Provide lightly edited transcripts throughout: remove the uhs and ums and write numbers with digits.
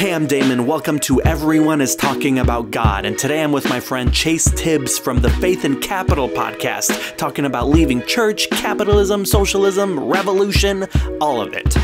Hey, I'm Damon. Welcome to Everyone is Talking About God. And today I'm with my friend Chase Tibbs from the Faith and Capital podcast, talking about leaving church, capitalism, socialism, revolution, all of it.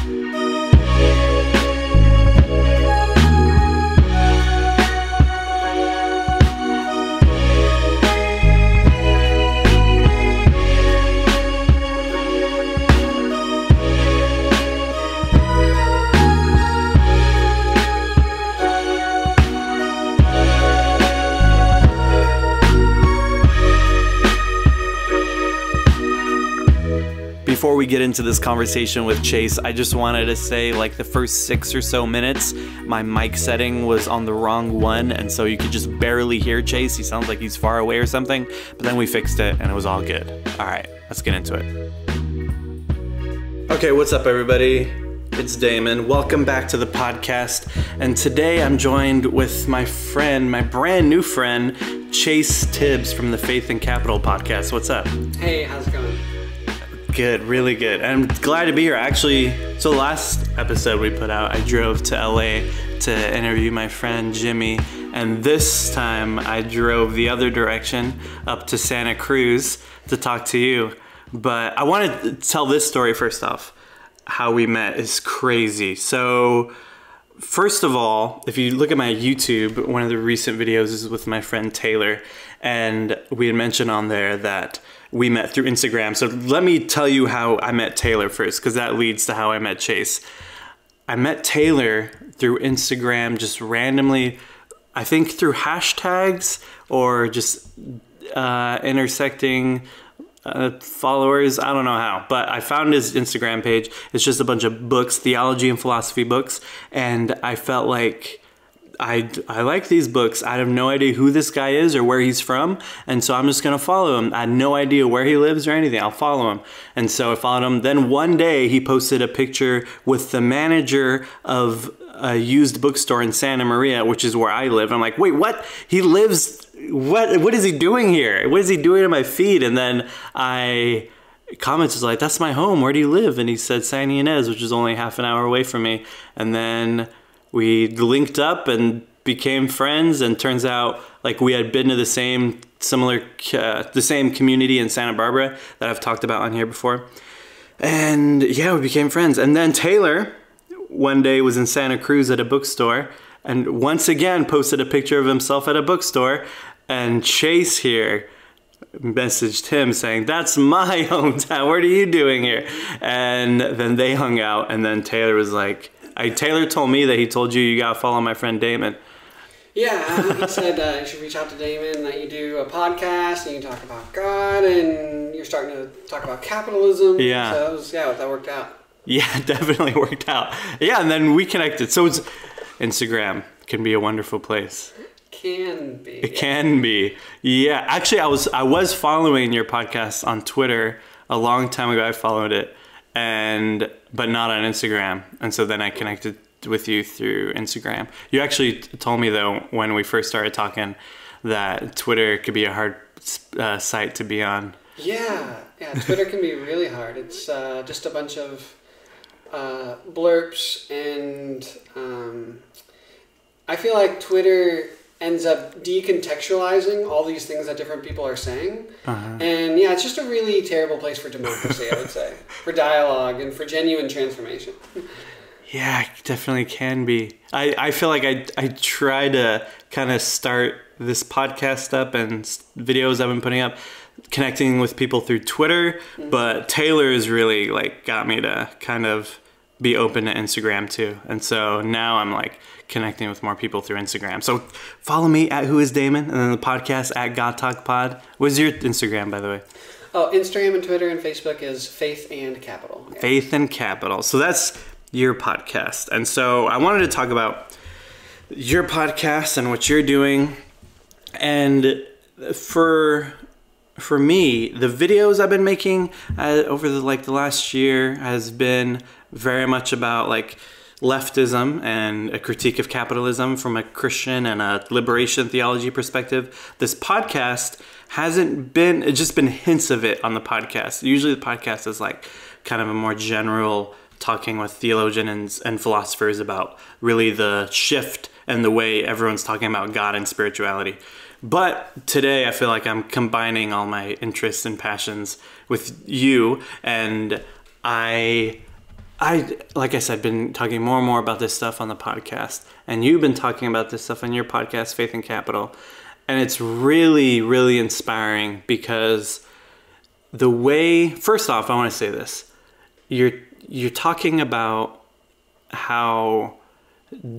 Before we get into this conversation with Chase, I just wanted to say, like, the first 6 or so minutes, my mic setting was on the wrong one, and so you could just barely hear Chase. He sounds like he's far away or something, but then we fixed it, and it was all good. All right, let's get into it. Okay, what's up, everybody? It's Damon. Welcome back to the podcast, and today I'm joined with my friend, my brand new friend, Chase Tibbs from the Faith and Capital podcast. What's up? Hey, how's it going? Good, really good. I'm glad to be here. Actually, so the last episode we put out, I drove to LA to interview my friend Jimmy, and this time I drove the other direction up to Santa Cruz to talk to you. But I want to tell this story first off. How we met is crazy. So first of all, if you look at my YouTube, one of the recent videos is with my friend Taylor, and we had mentioned on there that we met through Instagram. So let me tell you how I met Taylor first, because that leads to how I met Chase. I met Taylor through Instagram, just randomly, I think through hashtags or just intersecting followers. I don't know how, but I found his Instagram page. It's just a bunch of books, theology and philosophy books, and I felt like I like these books. I have no idea who this guy is or where he's from, and so I'm just gonna follow him. I had no idea where he lives or anything. I'll follow him. And so I followed him. Then one day he posted a picture with the manager of a used bookstore in Santa Maria, which is where I live. I'm like, wait, what? He lives, what is he doing here? What is he doing in my feed? And then I commented like, that's my home. Where do you live? And he said San Ynez, which is only half an hour away from me. And then we linked up and became friends, and turns out like we had been to the same community in Santa Barbara that I've talked about on here before. And yeah, we became friends. And then Taylor one day was in Santa Cruz at a bookstore and once again posted a picture of himself at a bookstore, and Chase here messaged him saying, that's my hometown, what are you doing here? And then they hung out, and then Taylor was like, Taylor told me that he told you gotta follow my friend Damon. Yeah, he said you should reach out to Damon, that you do a podcast and you can talk about God, and you're starting to talk about capitalism. Yeah. So that worked out. Yeah, it definitely worked out. Yeah, and then we connected. So Instagram can be a wonderful place. Can be. It can be. Yeah, actually I was following your podcast on Twitter a long time ago. I followed it, but not on Instagram. And so then I connected with you through Instagram. You actually told me though, when we first started talking, that Twitter could be a hard site to be on. Yeah, Twitter can be really hard. It's just a bunch of blurps, and I feel like Twitter ends up decontextualizing all these things that different people are saying. And yeah, it's just a really terrible place for democracy, I would say, for dialogue and for genuine transformation. Yeah, it definitely can be. I feel like I try to kind of start this podcast up and videos I've been putting up, connecting with people through Twitter, but Taylor has really like got me to kind of be open to Instagram too. And so now I'm like connecting with more people through Instagram. So follow me at Who Is Damon, and then the podcast at God Talk Pod. What's your Instagram, by the way? Oh, Instagram and Twitter and Facebook is Faith and Capital. Yeah. Faith and Capital. So that's your podcast. And so I wanted to talk about your podcast and what you're doing. And for me, the videos I've been making over the last year has been very much about like leftism and a critique of capitalism from a Christian and a liberation theology perspective. This podcast hasn't been, it's just been hints of it on the podcast. Usually the podcast is like kind of a more general talking with theologians and philosophers about really the shift and the way everyone's talking about God and spirituality. But today I feel like I'm combining all my interests and passions with you, and I like I said, been talking more and more about this stuff on the podcast, and you've been talking about this stuff on your podcast, Faith and Capital, and it's really, really inspiring because the way, first off, I want to say this, you're talking about how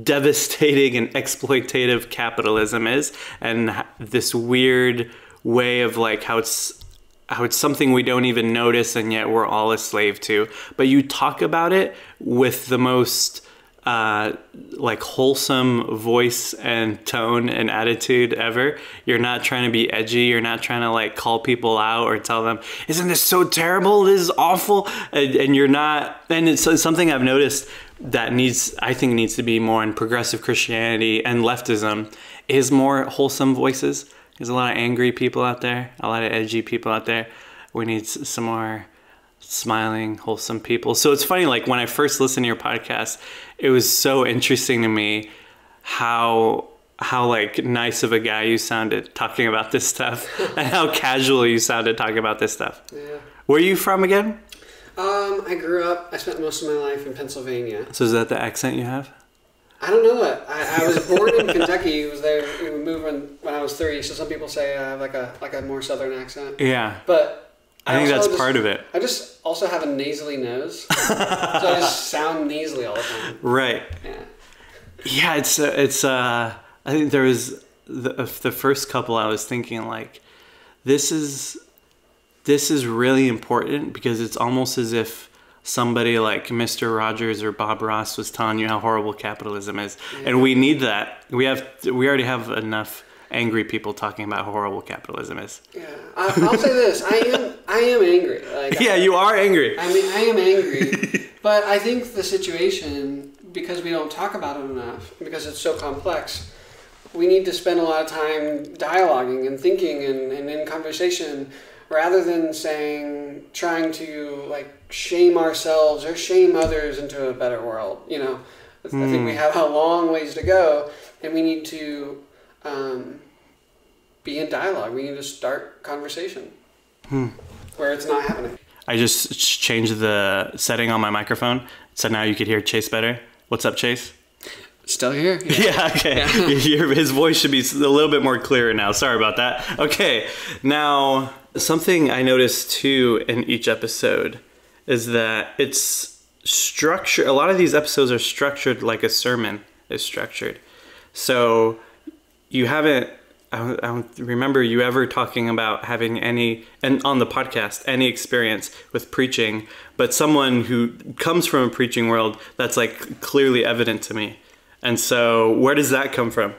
devastating and exploitative capitalism is, and this weird way of like how it's something we don't even notice and yet we're all a slave to. But you talk about it with the most like wholesome voice and tone and attitude ever. You're not trying to be edgy. You're not trying to like call people out or tell them, isn't this so terrible? This is awful. And you're not, and it's something I've noticed that I think needs to be more in progressive Christianity and leftism, is more wholesome voices. There's a lot of angry people out there, a lot of edgy people out there. We need some more smiling, wholesome people. So it's funny, like when I first listened to your podcast, it was so interesting to me how like nice of a guy you sounded talking about this stuff and how casual you sounded talking about this stuff. Yeah. Where are you from again? I spent most of my life in Pennsylvania. So is that the accent you have? I don't know it. I was born in Kentucky. Was there? We moved when I was 3. So some people say I have like a more southern accent. Yeah. But I think that's part of it. I just also have a nasally nose, so I just sound nasally all the time. Right. Yeah. Yeah. It's. I think there was the first couple. I was thinking like, this is really important because it's almost as if somebody like Mr. Rogers or Bob Ross was telling you how horrible capitalism is. Yeah. And we need that. We already have enough angry people talking about how horrible capitalism is. Yeah. I'll say this. I am angry. Like, yeah, you are angry. I mean, I am angry. But I think the situation, because we don't talk about it enough, because it's so complex, we need to spend a lot of time dialoguing and thinking and in conversation, rather than trying to like shame ourselves or shame others into a better world. You know, I think we have a long ways to go, and we need to be in dialogue. We need to start conversation where it's not happening. I just changed the setting on my microphone, so now you could hear Chase better. What's up, Chase? Still here? Yeah, okay. Yeah. His voice should be a little bit more clear now. Sorry about that. Okay, now something I noticed too in each episode is that it's structured. A lot of these episodes are structured like a sermon is structured. So you haven't, I don't remember you ever talking about having any, and on the podcast, any experience with preaching, but someone who comes from a preaching world, that's like clearly evident to me. And so where does that come from?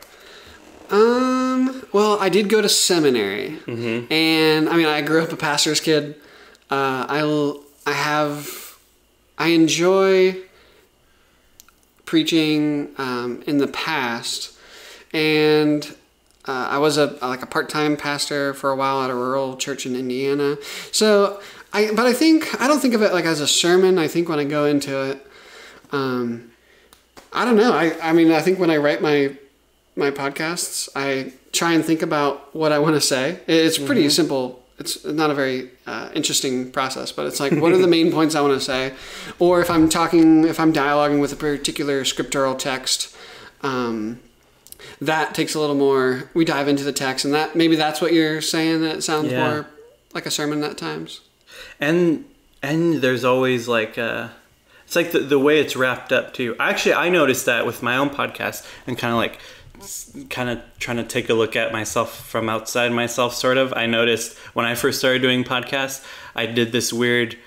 Well, I did go to seminary, and I mean, I grew up a pastor's kid. I enjoy preaching in the past, and I was a part-time pastor for a while at a rural church in Indiana. So I don't think of it like as a sermon. I think when I go into it, I don't know. I mean, I think when I write my podcasts, I try and think about what I want to say. It's pretty simple. It's not a very interesting process, but it's like, what are the main points I want to say? Or if I'm dialoguing with a particular scriptural text, that takes a little more, we dive into the text, and that's what you're saying, that it sounds more like a sermon at times. And there's always like it's like the way it's wrapped up too. Actually, I noticed that with my own podcast, and kind of trying to take a look at myself from outside myself, sort of. I noticed when I first started doing podcasts, I did this weird,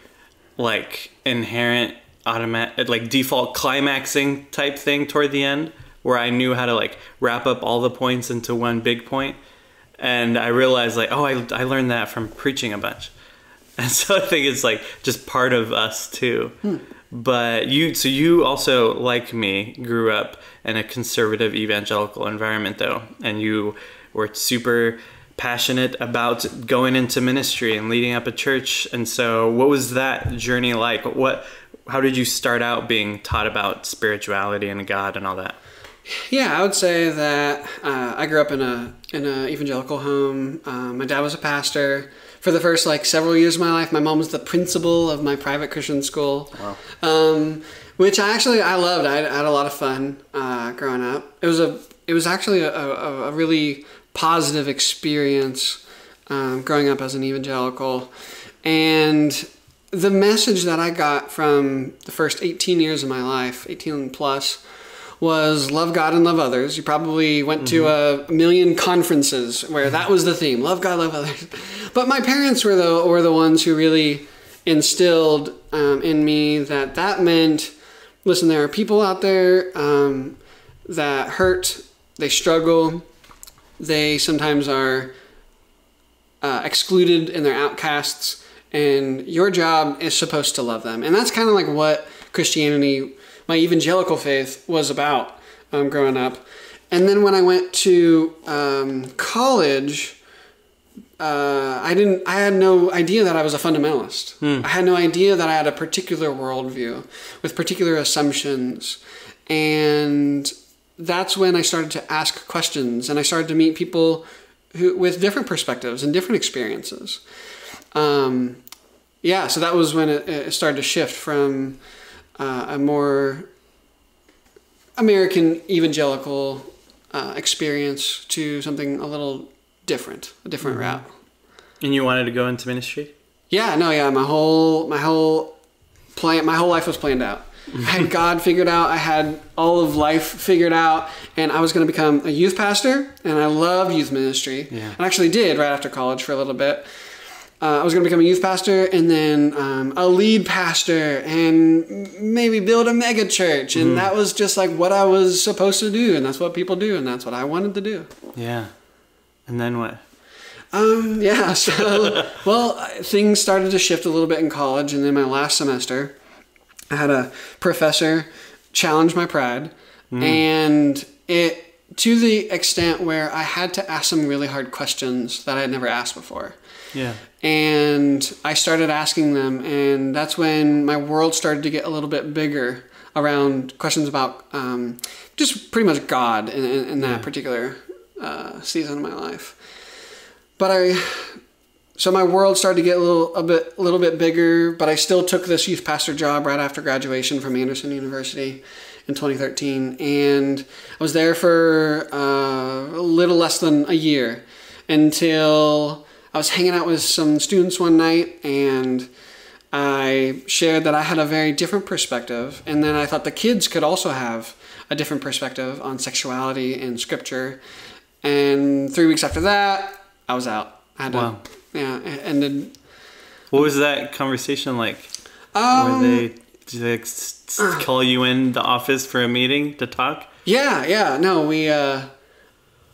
like, inherent automatic, like default climaxing type thing toward the end, where I knew how to like wrap up all the points into one big point. And I realized like, oh, I learned that from preaching a bunch. And so I think it's like just part of us too. But you also, like me, grew up in a conservative evangelical environment though. And you were super passionate about going into ministry and leading up a church. And so what was that journey like? how did you start out being taught about spirituality and God and all that? Yeah, I would say that I grew up in a evangelical home. My dad was a pastor. For the first several years of my life, my mom was the principal of my private Christian school. Wow. Which I loved. I had a lot of fun growing up. It was actually a really positive experience growing up as an evangelical. And the message that I got from the first 18 years of my life, 18 plus, was love God and love others. You probably went to a million conferences where that was the theme, love God, love others. But my parents were the ones who really instilled in me that meant, listen, there are people out there that hurt, they struggle, they sometimes are excluded and they're outcasts, and your job is supposed to love them. And that's kind of like what Christianity, my evangelical faith, was about growing up. And then when I went to college, I had no idea that I was a fundamentalist. I had no idea that I had a particular worldview with particular assumptions. And that's when I started to ask questions, and I started to meet people with different perspectives and different experiences. So that was when it started to shift from a more American evangelical experience to something a little different, a different route. And you wanted to go into ministry? Yeah, my whole life was planned out. I had God figured out. I had all of life figured out, and I was going to become a youth pastor, and I love youth ministry. Yeah. And I actually did right after college for a little bit. I was going to become a youth pastor, and then a lead pastor, and maybe build a mega church. And that was just what I was supposed to do, and that's what people do, and that's what I wanted to do. Yeah. And then what? Things started to shift a little bit in college, and then my last semester, I had a professor challenge my pride, and it to the extent where I had to ask some really hard questions that I had never asked before. Yeah. And I started asking them, and that's when my world started to get a little bit bigger around questions about just pretty much God in that particular season of my life. So my world started to get a little bit bigger, but I still took this youth pastor job right after graduation from Anderson University in 2013, and I was there for a little less than a year until I was hanging out with some students one night, and I shared that I had a very different perspective, and then I thought the kids could also have a different perspective on sexuality and scripture. And 3 weeks after that, I was out. Wow. It ended. What was that conversation like? Did they call you in the office for a meeting to talk? Yeah. No,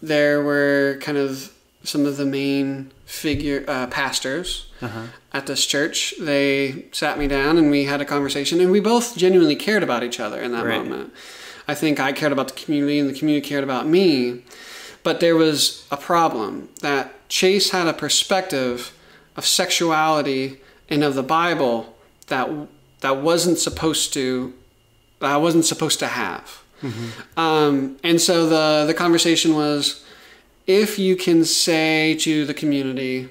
there were kind of some of the main pastors at this church. They sat me down and we had a conversation, and we both genuinely cared about each other in that moment. I think I cared about the community and the community cared about me. But there was a problem that Chase had a perspective of sexuality and of the Bible that I wasn't supposed to have. And so the conversation was, if you can say to the community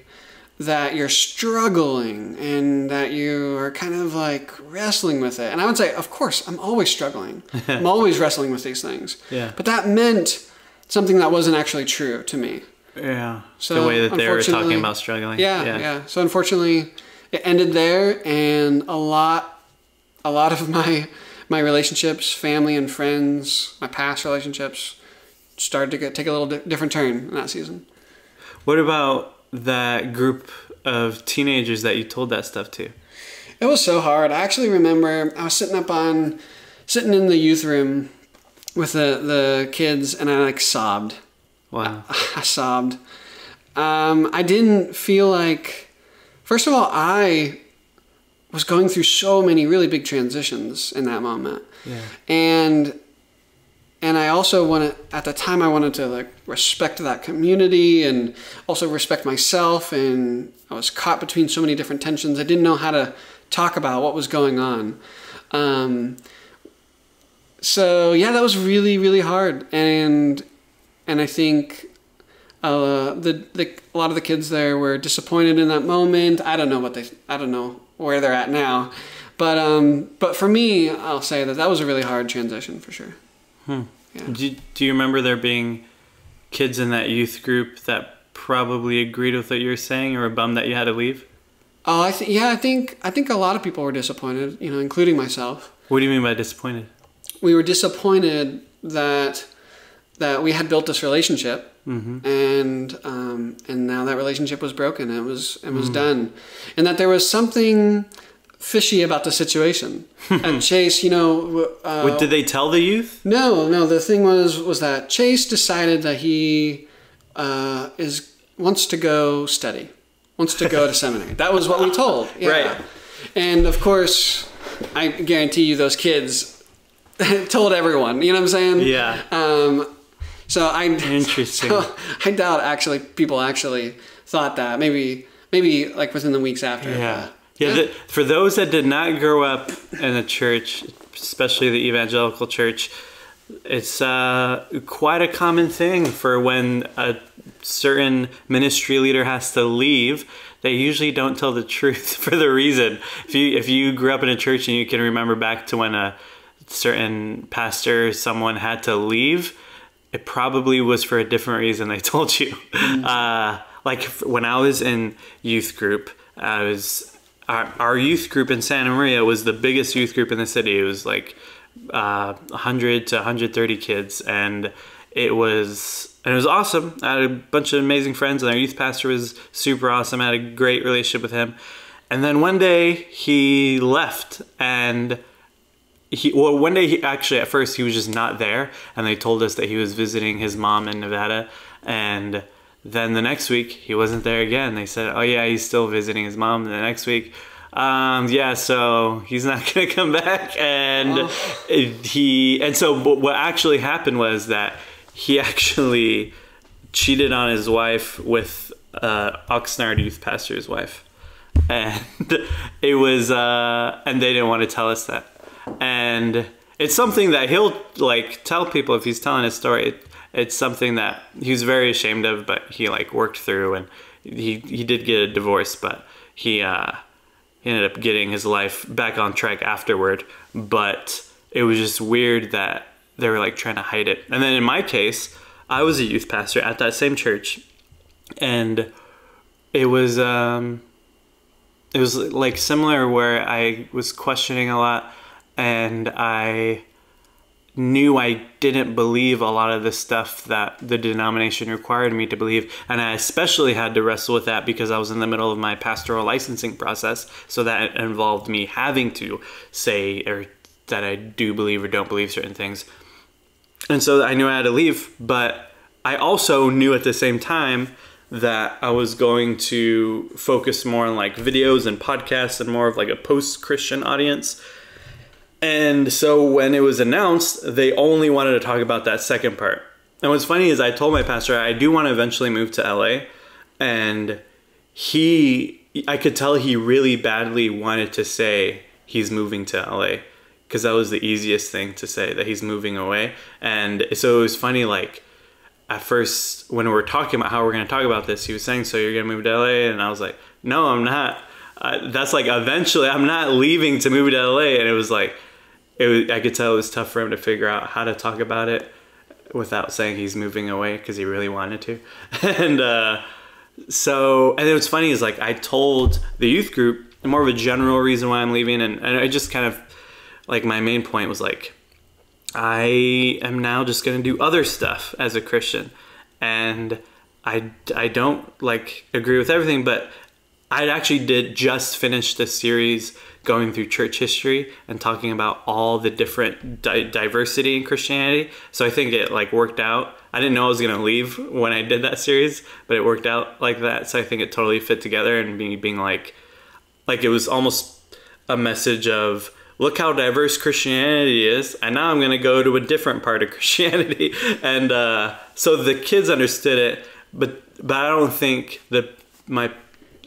that you're struggling and that you are kind of wrestling with it. And I would say, of course, I'm always struggling. I'm always wrestling with these things. Yeah. But that meant something that wasn't actually true to me. Yeah. So the way that they were talking about struggling. Yeah. So unfortunately, it ended there, and a lot of my relationships, family and friends, my past relationships, started to take a little different turn in that season. What about that group of teenagers that you told that stuff to? It was so hard. I actually remember I was sitting in the youth room with the kids, and I sobbed. Wow. I sobbed. I didn't feel first of all, I was going through so many really big transitions in that moment. Yeah. And I also at the time I wanted to respect that community and also respect myself, and I was caught between so many different tensions. I didn't know how to talk about what was going on. So yeah, that was really, really hard. And I think a lot of the kids there were disappointed in that moment. I don't know where they're at now. But for me, I'll say that was a really hard transition for sure. Yeah. Do you remember there being kids in that youth group that probably agreed with what you were saying, or were bummed that you had to leave? Oh, I think a lot of people were disappointed, including myself. What do you mean by disappointed? We were disappointed that we had built this relationship, and now that relationship was broken. It was done, and that there was something fishy about the situation. And Chase, did they tell the youth? No. The thing was that Chase decided that he wants to go study, wants to go to seminary. That was what we told. Yeah. Right. And of course, I guarantee you, those kids told everyone. You know what I'm saying? Yeah. Interesting. So I doubt people actually thought that. Maybe like within the weeks after. Yeah. For those that did not grow up in a church, especially the evangelical church, it's quite a common thing for when a certain ministry leader has to leave. They usually don't tell the truth for the reason. If you grew up in a church and you can remember back to when a certain pastor, someone had to leave, it probably was for a different reason they told you. Like when I was in youth group, our youth group in Santa Maria was the biggest youth group in the city. It was like 100 to 130 kids, and it was awesome. I had a bunch of amazing friends, and our youth pastor was super awesome. I had a great relationship with him. And then one day he left, and one day actually at first he was just not there, and they told us that he was visiting his mom in Nevada. And then the next week he wasn't there again. They said, oh yeah, he's still visiting his mom. And the next week, yeah, so he's not gonna come back. And so what actually happened was that he actually cheated on his wife with Oxnard youth pastor's wife. And it was and they didn't want to tell us that. And it's something that he'll like tell people if he's telling his story. It's something that he was very ashamed of, but he like worked through, and he did get a divorce, but he ended up getting his life back on track afterward. But it was just weird that they were like trying to hide it. And then in my case, I was a youth pastor at that same church, and it was like similar, where I was questioning a lot, and I knew I didn't believe a lot of the stuff that the denomination required me to believe. And I especially had to wrestle with that because I was in the middle of my pastoral licensing process. So that involved me having to say or that I do believe or don't believe certain things. And so I knew I had to leave, but I also knew at the same time that I was going to focus more on like videos and podcasts and more of like a post-Christian audience. And so when it was announced, they only wanted to talk about that second part. And what's funny is I told my pastor I do want to eventually move to LA, and I could tell he really badly wanted to say he's moving to LA, because that was the easiest thing to say, that he's moving away. And so it was funny, like at first when we were talking about how we're going to talk about this, he was saying, so you're going to move to LA? And I was like, no, I'm not. That's like, eventually I'm not leaving to move to LA. And it was like, I could tell it was tough for him to figure out how to talk about it without saying he's moving away, because he really wanted to. And then what's funny is like I told the youth group more of a general reason why I'm leaving, and I just kind of like, my main point was like, I am now just going to do other stuff as a Christian, and I don't like agree with everything, but I actually did just finish this series going through church history and talking about all the different diversity in Christianity. So I think it like worked out. I didn't know I was going to leave when I did that series, but it worked out like that. So I think it totally fit together, and being like it was almost a message of, look how diverse Christianity is, and now I'm going to go to a different part of Christianity. And so the kids understood it, but I don't think that my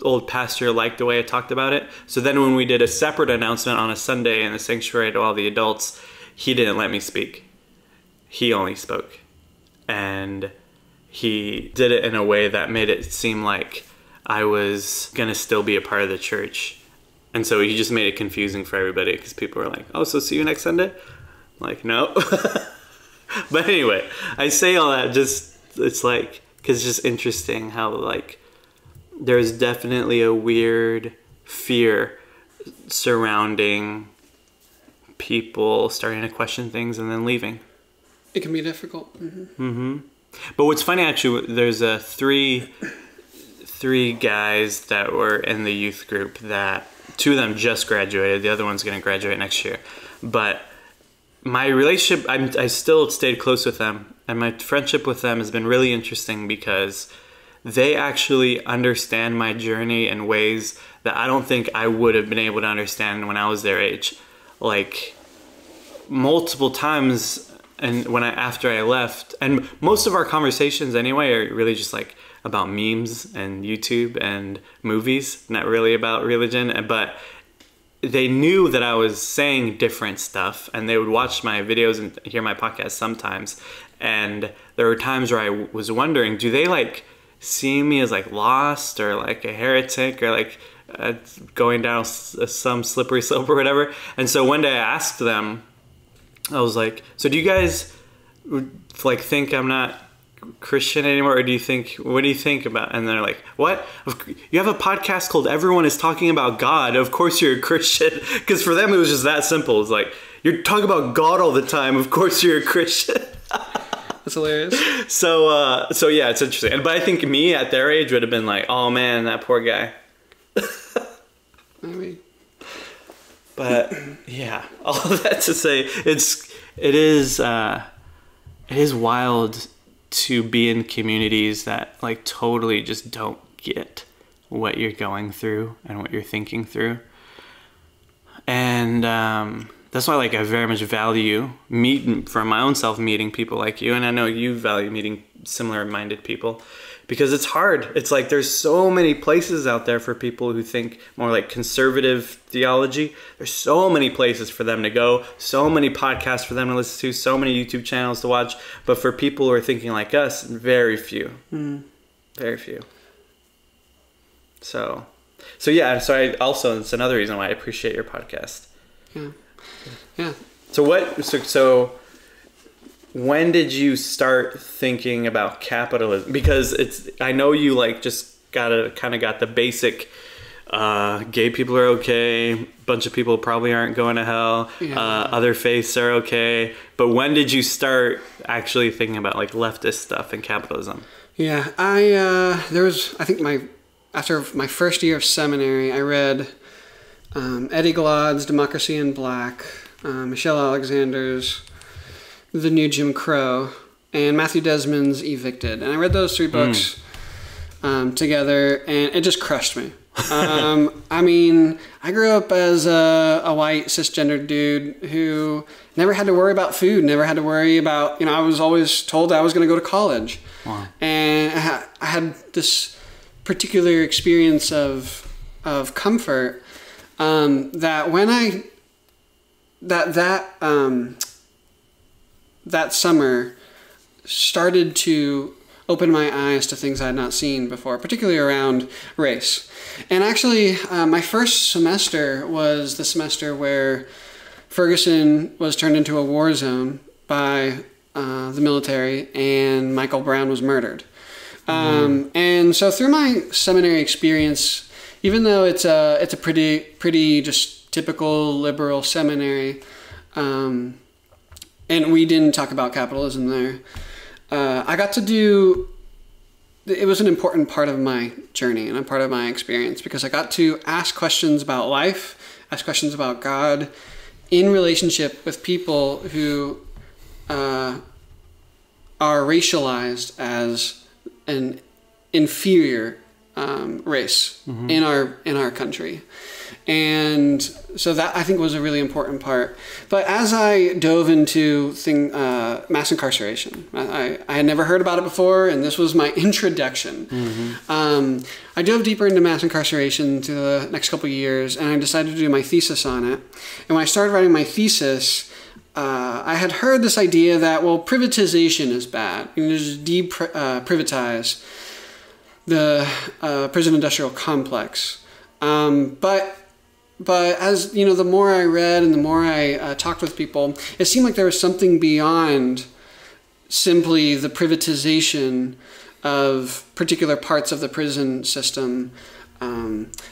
old pastor liked the way I talked about it. So then when we did a separate announcement on a Sunday in the sanctuary to all the adults, he didn't let me speak. He only spoke. And he did it in a way that made it seem like I was going to still be a part of the church. And so he just made it confusing for everybody because people were like, oh, so see you next Sunday? I'm like, no. But anyway, I say all that just, it's like, because it's just interesting how, like, there's definitely a weird fear surrounding people starting to question things and then leaving. It can be difficult. Mm-hmm. Mm-hmm. But what's funny, actually, there's three guys that were in the youth group that, two of them just graduated. The other one's going to graduate next year. But my relationship, I still stayed close with them. And my friendship with them has been really interesting because they actually understand my journey in ways that I don't think I would have been able to understand when I was their age. Like, multiple times, and after I left, and most of our conversations anyway are really just like about memes and YouTube and movies, not really about religion. But they knew that I was saying different stuff, and they would watch my videos and hear my podcast sometimes. And there were times where I was wondering, do they like see me as like lost or like a heretic or like going down some slippery slope or whatever? And so one day I asked them, I was like, so do you guys like think I'm not Christian anymore, or what do you think about? And they're like, what? You have a podcast called Everyone is Talking About God. Of course you're a Christian. Because for them it was just that simple. It's like, you're talking about God all the time. Of course you're a Christian. That's hilarious. So yeah, it's interesting. But I think me at their age would have been like, oh man, that poor guy. Maybe. But yeah, all of that to say, it is wild to be in communities that like totally just don't get what you're going through and what you're thinking through. And that's why, like, I very much value for my own self meeting people like you, and I know you value meeting similar-minded people, because it's hard. It's like there's so many places out there for people who think more like conservative theology. There's so many places for them to go, so many podcasts for them to listen to, so many YouTube channels to watch. But for people who are thinking like us, very few. Very few. So yeah, so it's another reason why I appreciate your podcast. Yeah. So when did you start thinking about capitalism? Because I know you like just got the basic, gay people are okay, a bunch of people probably aren't going to hell, other faiths are okay. But when did you start actually thinking about like leftist stuff and capitalism? Yeah, after my first year of seminary, I read Eddie Glaude's Democracy in Black, Michelle Alexander's The New Jim Crow, and Matthew Desmond's Evicted. And I read those three books together, and it just crushed me. I mean, I grew up as a white cisgendered dude who never had to worry about food, never had to worry about, I was always told I was going to go to college. Wow. And I had this particular experience of comfort that when that summer started to open my eyes to things I had not seen before, particularly around race. And actually, my first semester was the semester where Ferguson was turned into a war zone by the military, and Michael Brown was murdered. And so through my seminary experience, even though it's a pretty just typical liberal seminary, and we didn't talk about capitalism there, I got to do, it was an important part of my journey and a part of my experience, because I got to ask questions about life, ask questions about God in relationship with people who are racialized as an inferior race in our country. And so that, I think, was a really important part. But as I dove into mass incarceration, I had never heard about it before, and this was my introduction. I dove deeper into mass incarceration through the next couple of years, and I decided to do my thesis on it. And when I started writing my thesis, I had heard this idea that, well, privatization is bad. You know, just privatize the prison industrial complex. But as you know, the more I read and the more I talked with people, it seemed like there was something beyond simply the privatization of particular parts of the prison system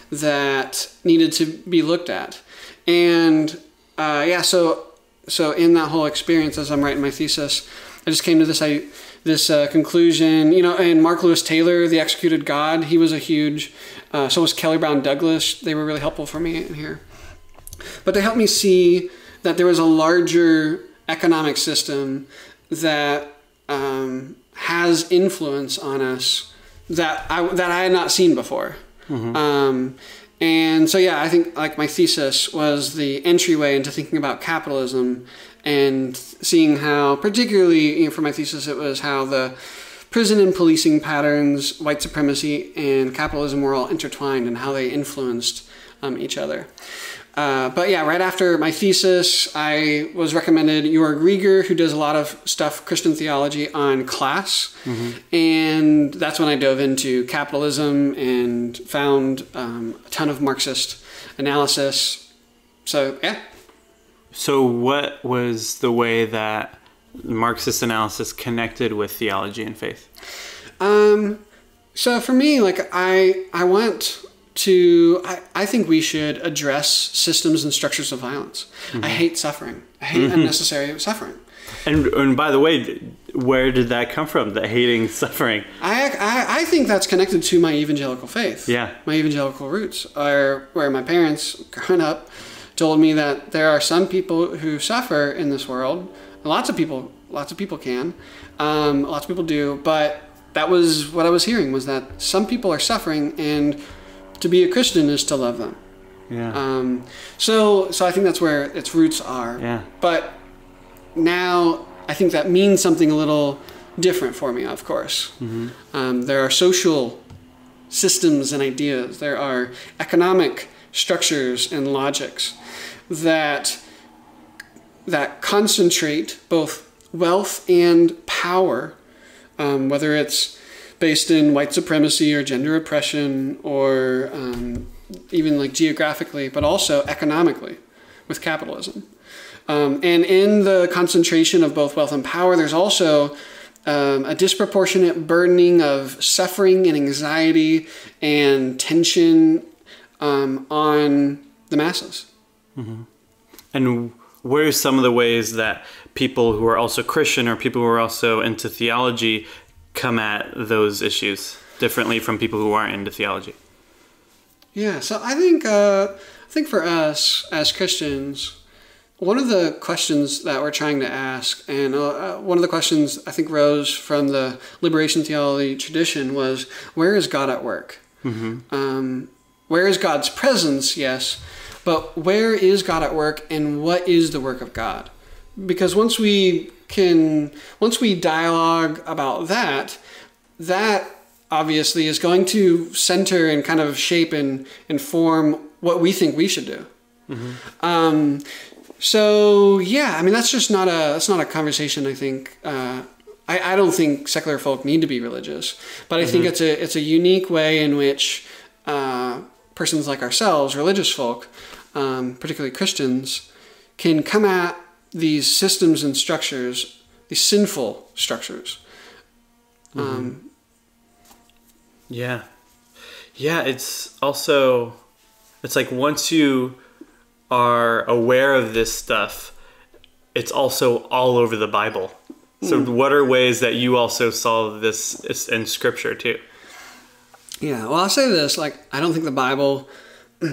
that needed to be looked at. And so in that whole experience, as I'm writing my thesis, I just came to this conclusion. You know, and Mark Lewis Taylor, The Executed God, he was a huge. So was Kelly Brown Douglas. They were really helpful for me in here. But they helped me see that there was a larger economic system that has influence on us that I had not seen before. And so, yeah, I think like my thesis was the entryway into thinking about capitalism and seeing how, particularly for my thesis, it was how the prison and policing patterns, white supremacy, and capitalism were all intertwined and how they influenced each other. But yeah, right after my thesis, I was recommended Jörg Rieger, who does a lot of stuff, Christian theology, on class. And that's when I dove into capitalism and found a ton of Marxist analysis. So, yeah. So what was the way that Marxist analysis connected with theology and faith? So for me, like I think we should address systems and structures of violence. I hate suffering. I hate unnecessary suffering. And by the way, where did that come from, the hating suffering? I think that's connected to my evangelical faith. Yeah. My evangelical roots are where my parents, growing up, told me that there are some people who suffer in this world. Lots of people can. Lots of people do. But that was what I was hearing, was that some people are suffering, and to be a Christian is to love them. Yeah. So I think that's where its roots are. Yeah. But now I think that means something a little different for me, of course. There are social systems and ideas. There are economic structures and logics that concentrate both wealth and power, whether it's based in white supremacy or gender oppression or even like geographically, but also economically with capitalism. And in the concentration of both wealth and power, there's also a disproportionate burdening of suffering and anxiety and tension on the masses. And what are some of the ways that people who are also Christian or people who are also into theology come at those issues differently from people who aren't into theology? Yeah, so I think for us as Christians, one of the questions that we're trying to ask, and one of the questions I think rose from the liberation theology tradition, was, where is God at work? Where is God's presence? Yes. But where is God at work, and what is the work of God? Because once we dialogue about that obviously is going to center and kind of shape and inform what we think we should do. So yeah, I mean, that's not a conversation. I think I don't think secular folk need to be religious, but I think it's a unique way in which persons like ourselves, religious folk, particularly Christians, can come at these systems and structures, these sinful structures. Yeah, it's like once you are aware of this stuff, it's also all over the Bible. So what are ways that you also saw this in Scripture too? Yeah, well, I'll say this, like, I don't think the Bible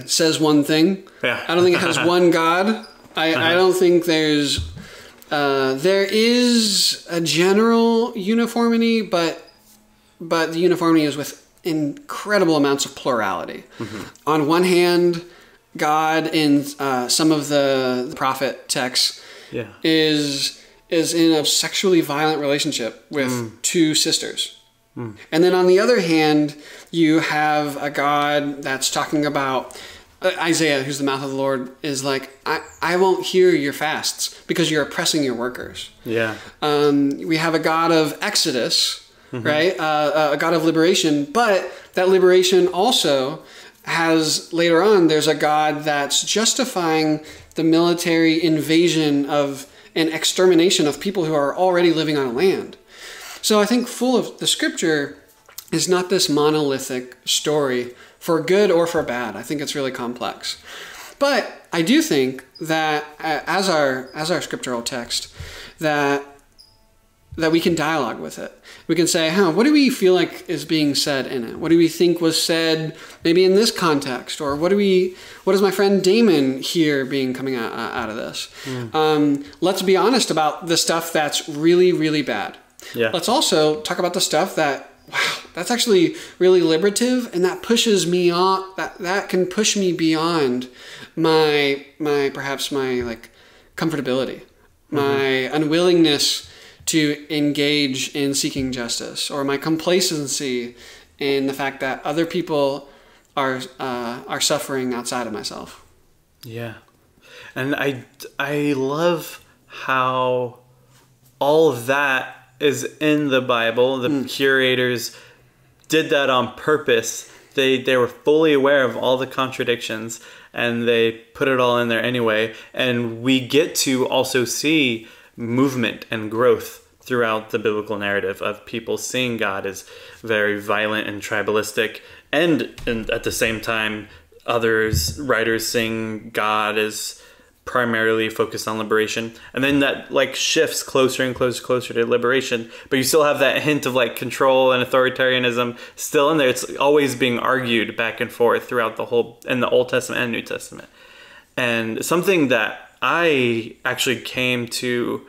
says one thing. Yeah. I don't think it has one God. I don't think there is a general uniformity, but the uniformity is incredible amounts of plurality. On one hand, God in some of the prophet texts is in a sexually violent relationship with two sisters. And then on the other hand, you have a God that's talking about Isaiah, who's the mouth of the Lord, is like, I won't hear your fasts because you're oppressing your workers. Yeah. We have a God of Exodus, right? A God of liberation, but that liberation also has, later on, there's a God that's justifying the military invasion of and extermination of people who are already living on a land. So I think full of the scripture is not this monolithic story for good or for bad. I think it's really complex. But I do think that as our scriptural text, that we can dialogue with it. We can say, what do we feel like is being said in it? What do we think was said maybe in this context? Or what does my friend Damon hear coming out of this? Let's be honest about the stuff that's really, really bad. Yeah. Let's also talk about the stuff that, wow, that's actually really liberative, and that pushes me on, that can push me beyond my like comfortability, my unwillingness to engage in seeking justice, or my complacency in the fact that other people are suffering outside of myself. Yeah. And I love how all of that is in the Bible. The curators did that on purpose. They were fully aware of all the contradictions, and they put it all in there anyway. And we get to also see movement and growth throughout the biblical narrative of people seeing God as very violent and tribalistic, and at the same time, writers seeing God as primarily focused on liberation, and then that like shifts closer and closer to liberation, but you still have that hint of like control and authoritarianism still in there. It's always being argued back and forth throughout in the Old Testament and New Testament. And something that I actually came to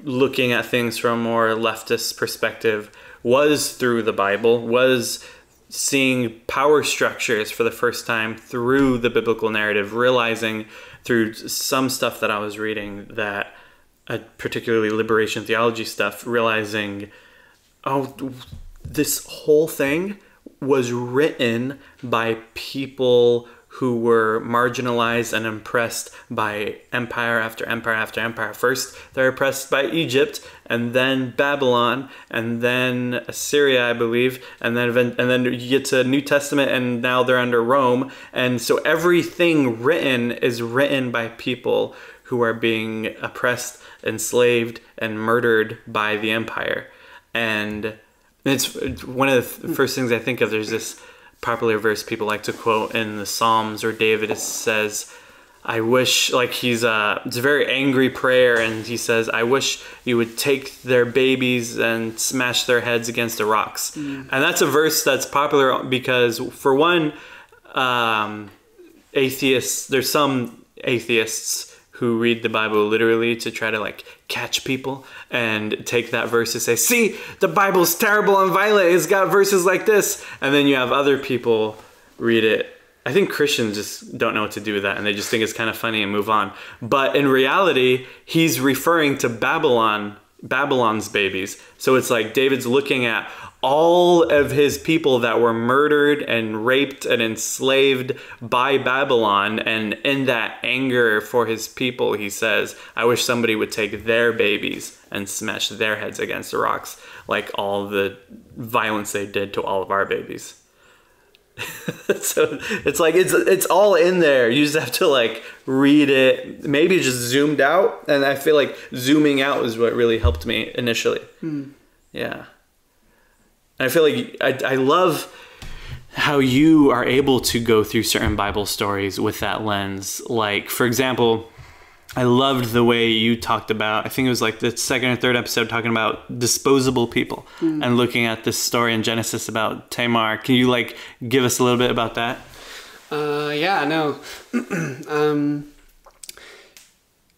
looking at things from a more leftist perspective was through the Bible, was seeing power structures for the first time through the biblical narrative, realizing through some stuff that I was reading, that particularly liberation theology stuff, realizing, this whole thing was written by people who were marginalized and oppressed by empire after empire after empire. First, they're oppressed by Egypt, and then Babylon, and then Assyria, I believe, and then you get to New Testament, and now they're under Rome. And so everything written is written by people who are being oppressed, enslaved, and murdered by the empire. And it's one of the first things I think of. There's this popular verse people like to quote in the Psalms, or David says, I wish, like it's a very angry prayer, and he says, I wish you would take their babies and smash their heads against the rocks. And that's a verse that's popular because, for one, there's some atheists who read the Bible literally to try to like catch people and take that verse to say, see, the Bible's terrible and violent, it's got verses like this. And then you have other people read it. I think Christians just don't know what to do with that, and they just think it's kind of funny and move on. But in reality, he's referring to Babylon's babies. So it's like David's looking at all of his people that were murdered and raped and enslaved by Babylon, and in that anger for his people, he says, I wish somebody would take their babies and smash their heads against the rocks, like all the violence they did to all of our babies. So it's like it's all in there. You just have to like read it, maybe just zoomed out, and I feel like zooming out is what really helped me initially. Yeah. I feel like I love how you are able to go through certain Bible stories with that lens. Like, for example, I loved the way you talked about, I think it was like the second or third episode, talking about disposable people and looking at this story in Genesis about Tamar. Can you like give us a little bit about that? Yeah, no.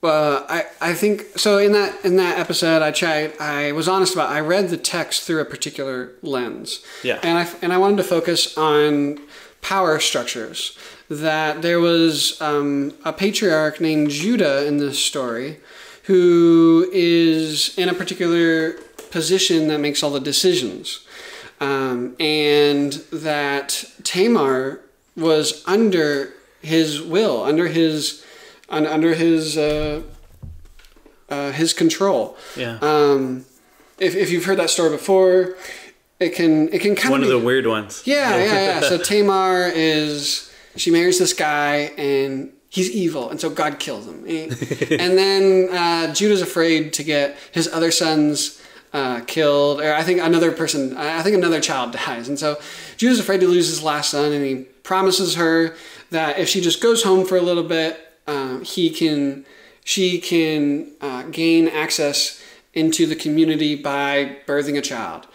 I think so. In that episode, I was honest about. I read the text through a particular lens. Yeah. And I wanted to focus on power structures. That there was a patriarch named Judah in this story, who is in a particular position that makes all the decisions, and that Tamar was under his will, under his control. Yeah. If you've heard that story before, it can kind of one of the weird ones. Yeah. So Tamar she marries this guy and he's evil, and so God kills him. And then Judah's afraid to get his other sons killed, or I think another child dies, and so Judah's afraid to lose his last son, and he promises her that if she just goes home for a little bit, she can gain access into the community by birthing a child.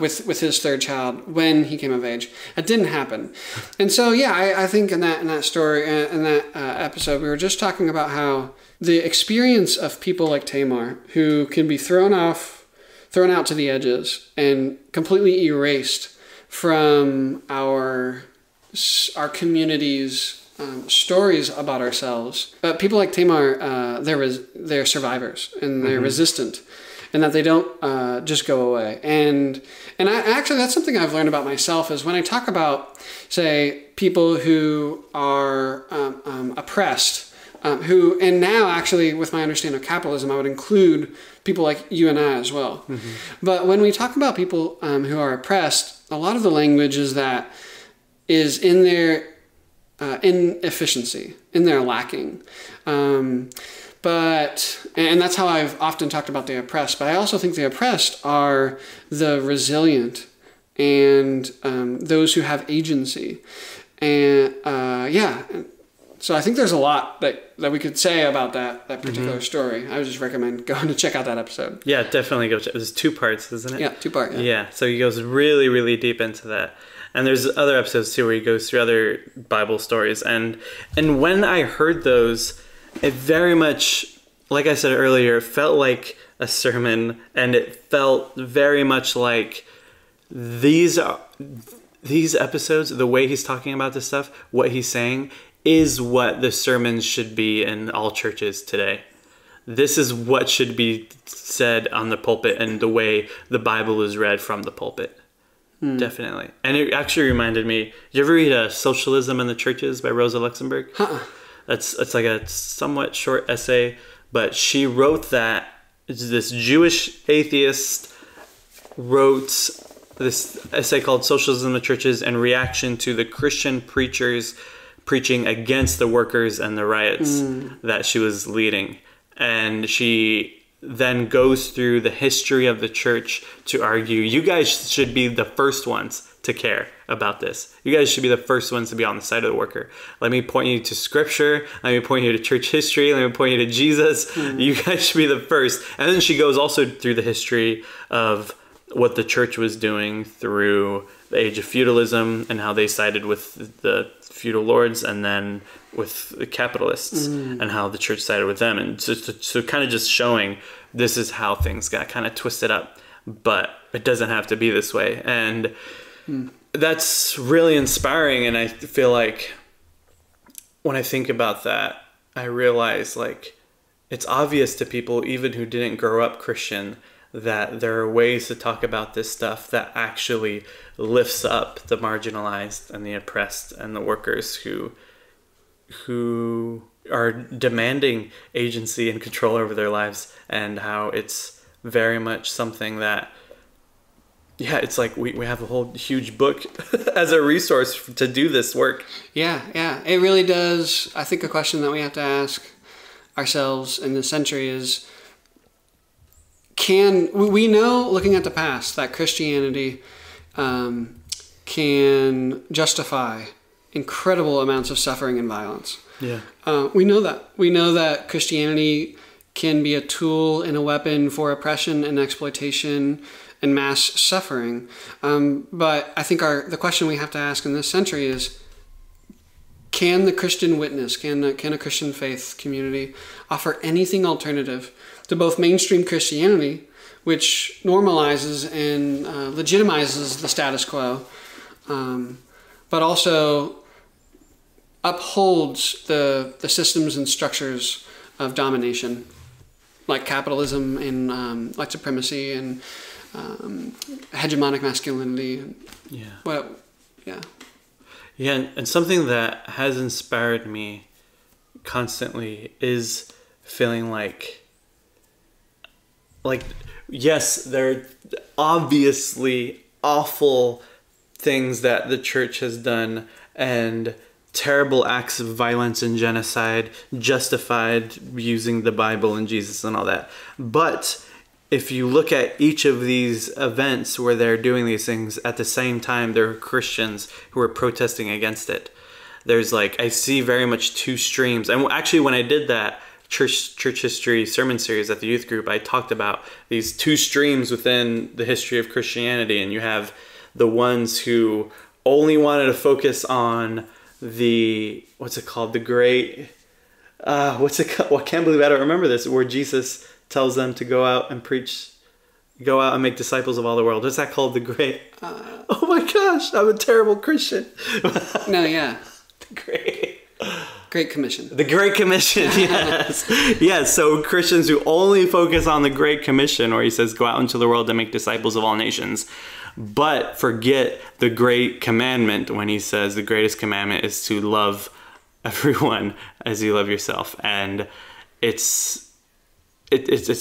With his third child when he came of age. It didn't happen. And so, yeah, I think in that story, in that episode, we were just talking about how the experience of people like Tamar, who can be thrown out to the edges and completely erased from our community's stories about ourselves. But people like Tamar, they're survivors and they're resistant. And that they don't just go away. And actually, that's something I've learned about myself is when I talk about, say, people who are oppressed, and now actually with my understanding of capitalism, I would include people like you and I as well. Mm-hmm. But when we talk about people who are oppressed, a lot of the language is in their inefficiency, in their lacking. And that's how I've often talked about the oppressed. But I also think the oppressed are the resilient and those who have agency. And so I think there's a lot that we could say about that particular story. I would just recommend going to check out that episode. Yeah, definitely go check. There's 2 parts, isn't it? Yeah, 2-part. Yeah, so he goes really, really deep into that. And there's other episodes too where he goes through other Bible stories. And when I heard those, it very much, like I said earlier, felt like a sermon, and it felt very much like these episodes, the way he's talking about this stuff, what he's saying, is what the sermons should be in all churches today. This is what should be said on the pulpit and the way the Bible is read from the pulpit. Definitely. And it actually reminded me, did you ever read Socialism in the Churches by Rosa Luxemburg? It's like a somewhat short essay, but she wrote that. This Jewish atheist wrote this essay called Socialism in the Churches in reaction to the Christian preachers preaching against the workers and the riots that she was leading. And she then goes through the history of the church to argue, you guys should be the first ones to care about this. You guys should be the first ones to be on the side of the worker. Let me point you to scripture. Let me point you to church history. Let me point you to Jesus. You guys should be the first. And then she goes also through the history of what the church was doing through the age of feudalism and how they sided with the feudal lords and then with the capitalists and how the church sided with them. And so kind of just showing this is how things got kind of twisted up, but it doesn't have to be this way. And that's really inspiring. And I feel like when I think about that, I realize like it's obvious to people even who didn't grow up Christian that there are ways to talk about this stuff that actually lifts up the marginalized and the oppressed and the workers who are demanding agency and control over their lives, and how it's very much something that, yeah, it's like we have a whole huge book as a resource to do this work. Yeah. It really does. I think a question that we have to ask ourselves in this century is, we know, looking at the past, that Christianity can justify incredible amounts of suffering and violence. Yeah. We know that. We know that Christianity can be a tool and a weapon for oppression and exploitation and mass suffering. But I think the question we have to ask in this century is, can the Christian witness, can a Christian faith community offer anything alternative to both mainstream Christianity, which normalizes and legitimizes the status quo, but also upholds the systems and structures of domination, like capitalism and like supremacy and hegemonic masculinity. Yeah. Well, yeah. Yeah, and something that has inspired me constantly is feeling like yes, there are obviously awful things that the church has done and terrible acts of violence and genocide justified using the Bible and Jesus and all that. But if you look at each of these events where they're doing these things, at the same time, there are Christians who are protesting against it. There's I see very much two streams. And actually, when I did that church history sermon series at the youth group, I talked about these two streams within the history of Christianity. And you have the ones who only wanted to focus on the, what's it called? The great, what's it called? Well, I can't believe I don't remember this, where Jesus tells them to go out and preach, go out and make disciples of all the world. What's that called? The great, oh my gosh, I'm a terrible Christian. No, yeah. The Great Commission. The Great Commission, yes. Yes, so Christians who only focus on the Great Commission, where he says, go out into the world and make disciples of all nations, but forget the Great Commandment when he says the greatest commandment is to love everyone as you love yourself. And it's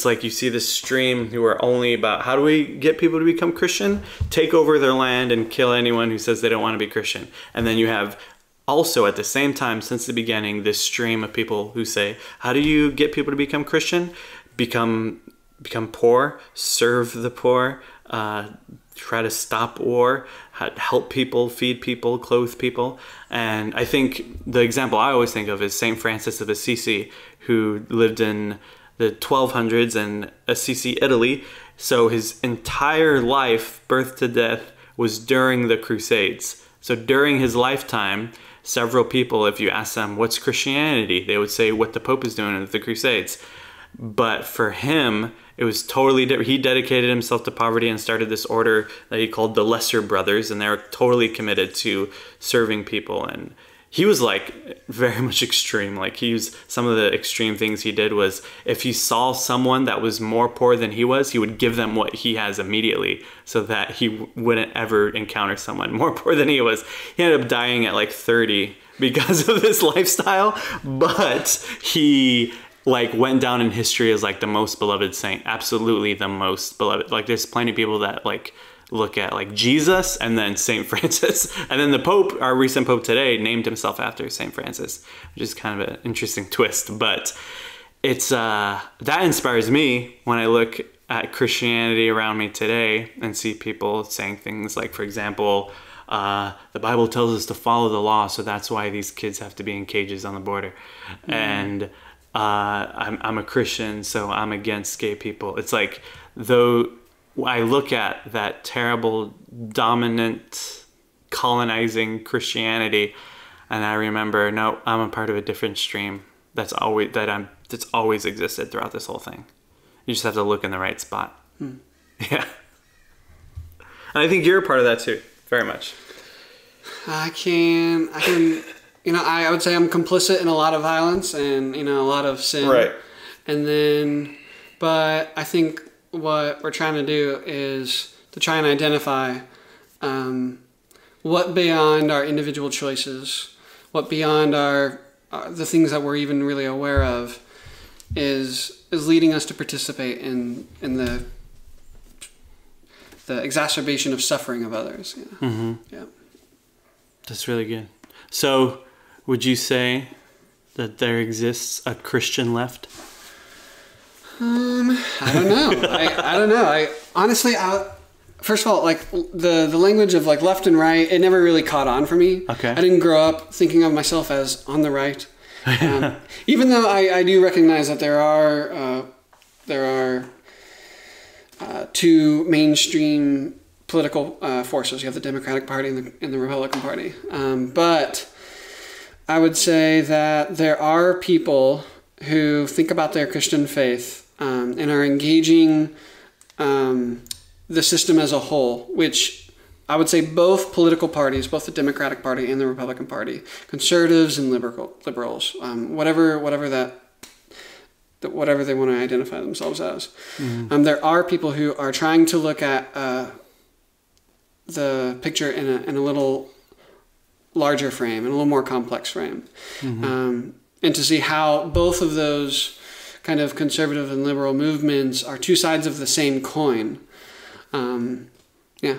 like you see this stream who are only about how do we get people to become Christian? Take over their land and kill anyone who says they don't want to be Christian. And then you have also at the same time, since the beginning, this stream of people who say, how do you get people to become Christian? Become poor, serve the poor, try to stop war, help people, feed people, clothe people. And I think the example I always think of is St. Francis of Assisi, who lived in the 1200s in Assisi, Italy. So his entire life, birth to death, was during the Crusades. So during his lifetime, several people, if you ask them, what's Christianity? They would say what the Pope is doing at the Crusades. But for him, it was totally different. He dedicated himself to poverty and started this order that he called the Lesser Brothers, and they're totally committed to serving people. And he was very much extreme. Some of the extreme things he did was if he saw someone that was more poor than he was, he would give them what he has immediately so that he wouldn't ever encounter someone more poor than he was. He ended up dying at 30 because of this lifestyle, but he went down in history as the most beloved saint, absolutely the most beloved. There's plenty of people that look at Jesus and then St. Francis, and then the Pope, our recent Pope today, named himself after St. Francis, which is kind of an interesting twist. But it's that inspires me when I look at Christianity around me today and see people saying things like, for example, the Bible tells us to follow the law, so that's why these kids have to be in cages on the border. And I'm a Christian, so I'm against gay people. It's though I look at that terrible, dominant, colonizing Christianity, and I remember, no, I'm a part of a different stream that's always existed throughout this whole thing. You just have to look in the right spot. Yeah. And I think you're a part of that too, very much. I can, I would say I'm complicit in a lot of violence and, a lot of sin. Right. But I think what we're trying to do is to try and identify what beyond our individual choices, what beyond the things that we're even really aware of is leading us to participate in the exacerbation of suffering of others. Yeah. Mm-hmm. Yeah. That's really good. So, would you say that there exists a Christian left? I don't know. I don't know. Honestly, first of all, the language of left and right, it never really caught on for me. Okay. I didn't grow up thinking of myself as on the right. Even though I do recognize that there are two mainstream political forces. You have the Democratic Party and the Republican Party. But I would say that there are people who think about their Christian faith and are engaging the system as a whole, which I would say both political parties, both the Democratic Party and the Republican Party, conservatives and liberals, whatever they want to identify themselves as. Mm-hmm. There are people who are trying to look at the picture in a little larger frame, in a little more complex frame, mm-hmm. And to see how both of those kind of conservative and liberal movements are two sides of the same coin. Yeah.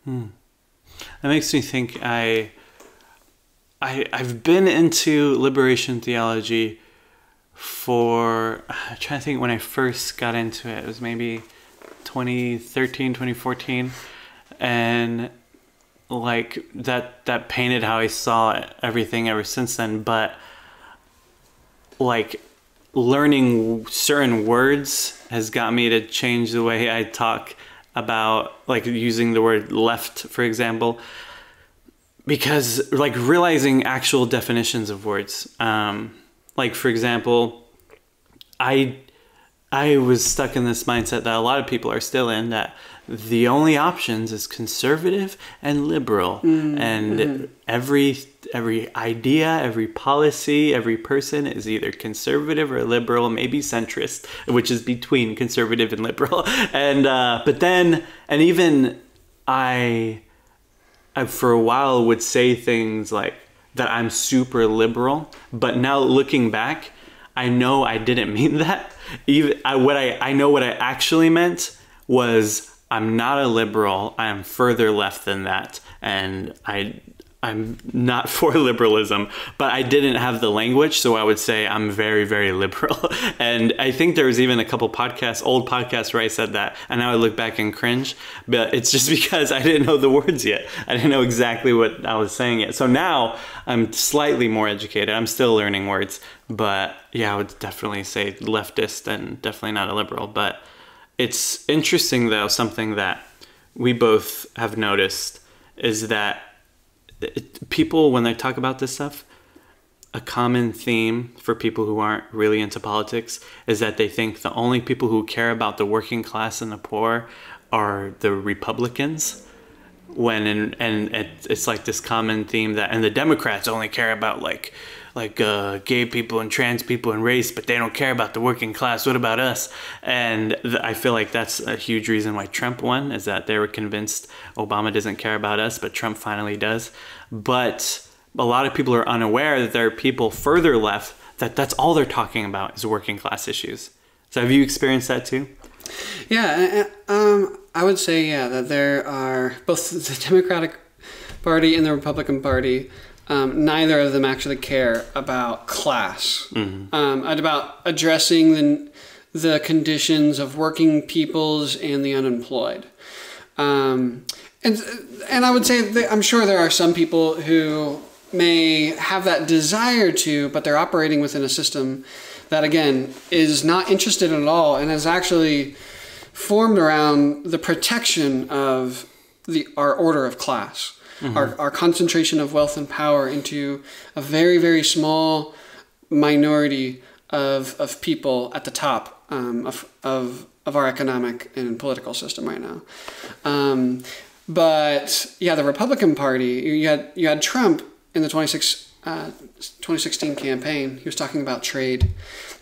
That makes me think I've been into liberation theology I'm trying to think when I first got into it. It was maybe 2013, 2014. And like that painted how I saw everything ever since then. But like learning certain words has got me to change the way I talk about, like, using the word left, for example, because like realizing actual definitions of words. Like, for example, I was stuck in this mindset that a lot of people are still in, that the only options is conservative and liberal. And every idea, every policy, every person is either conservative or liberal, maybe centrist, which is between conservative and liberal. And I for a while would say things like that I'm super liberal, but now looking back, I know I didn't mean that. I know what I actually meant was, I'm not a liberal. I am further left than that, and I'm not for liberalism, but I didn't have the language, so I would say I'm very, very liberal. And I think there was even a couple old podcasts where I said that, and now I look back and cringe, but it's just because I didn't know the words yet. I didn't know exactly what I was saying yet. So now I'm slightly more educated. I'm still learning words, but yeah, I would definitely say leftist and definitely not a liberal. But it's interesting, though, something that we both have noticed is that people, when they talk about this stuff, a common theme for people who aren't really into politics is that they think the only people who care about the working class and the poor are the Republicans. It's like this common theme that, and the Democrats only care about like gay people and trans people and race, but they don't care about the working class. What about us? And I feel like that's a huge reason why Trump won, is that they were convinced Obama doesn't care about us, but Trump finally does. But a lot of people are unaware that there are people further left that's all they're talking about is working class issues. So have you experienced that too? Yeah, I would say, yeah, that there are both the Democratic Party and the Republican Party. Neither of them actually care about class, and about addressing the conditions of working peoples and the unemployed. And I would say I'm sure there are some people who may have that desire to, but they're operating within a system that, again, is not interested at all and is actually formed around the protection of our order of class. Our concentration of wealth and power into a very, very small minority of people at the top of our economic and political system right now. But yeah, the Republican Party, you had Trump in the 2016 campaign. He was talking about trade. He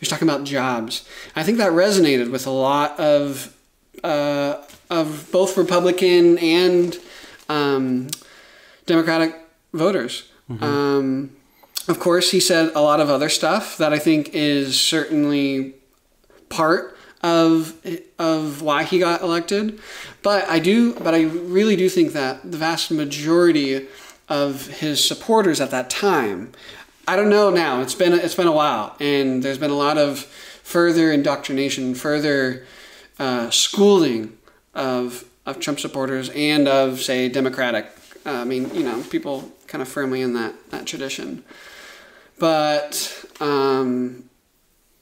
was talking about jobs. I think that resonated with a lot of both Republican and Democratic voters. Of course, he said a lot of other stuff that I think is certainly part of why he got elected. But I really do think that the vast majority of his supporters at that time, I don't know now, it's been a while, and there's been a lot of further indoctrination, further schooling of Trump supporters and of, say, Democratic. People kind of firmly in that tradition. But,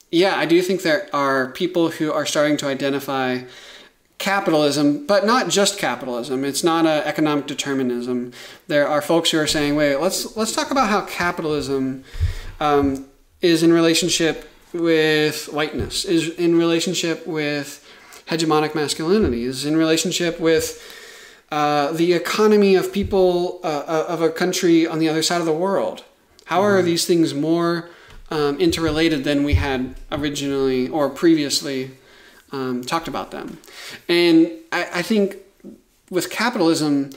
yeah, I do think there are people who are starting to identify capitalism, but not just capitalism. It's not an economic determinism. There are folks who are saying, wait, let's talk about how capitalism is in relationship with whiteness, is in relationship with hegemonic masculinity, is in relationship with the economy of people of a country on the other side of the world. How are these things more interrelated than we had originally or previously talked about them? And I think with capitalism,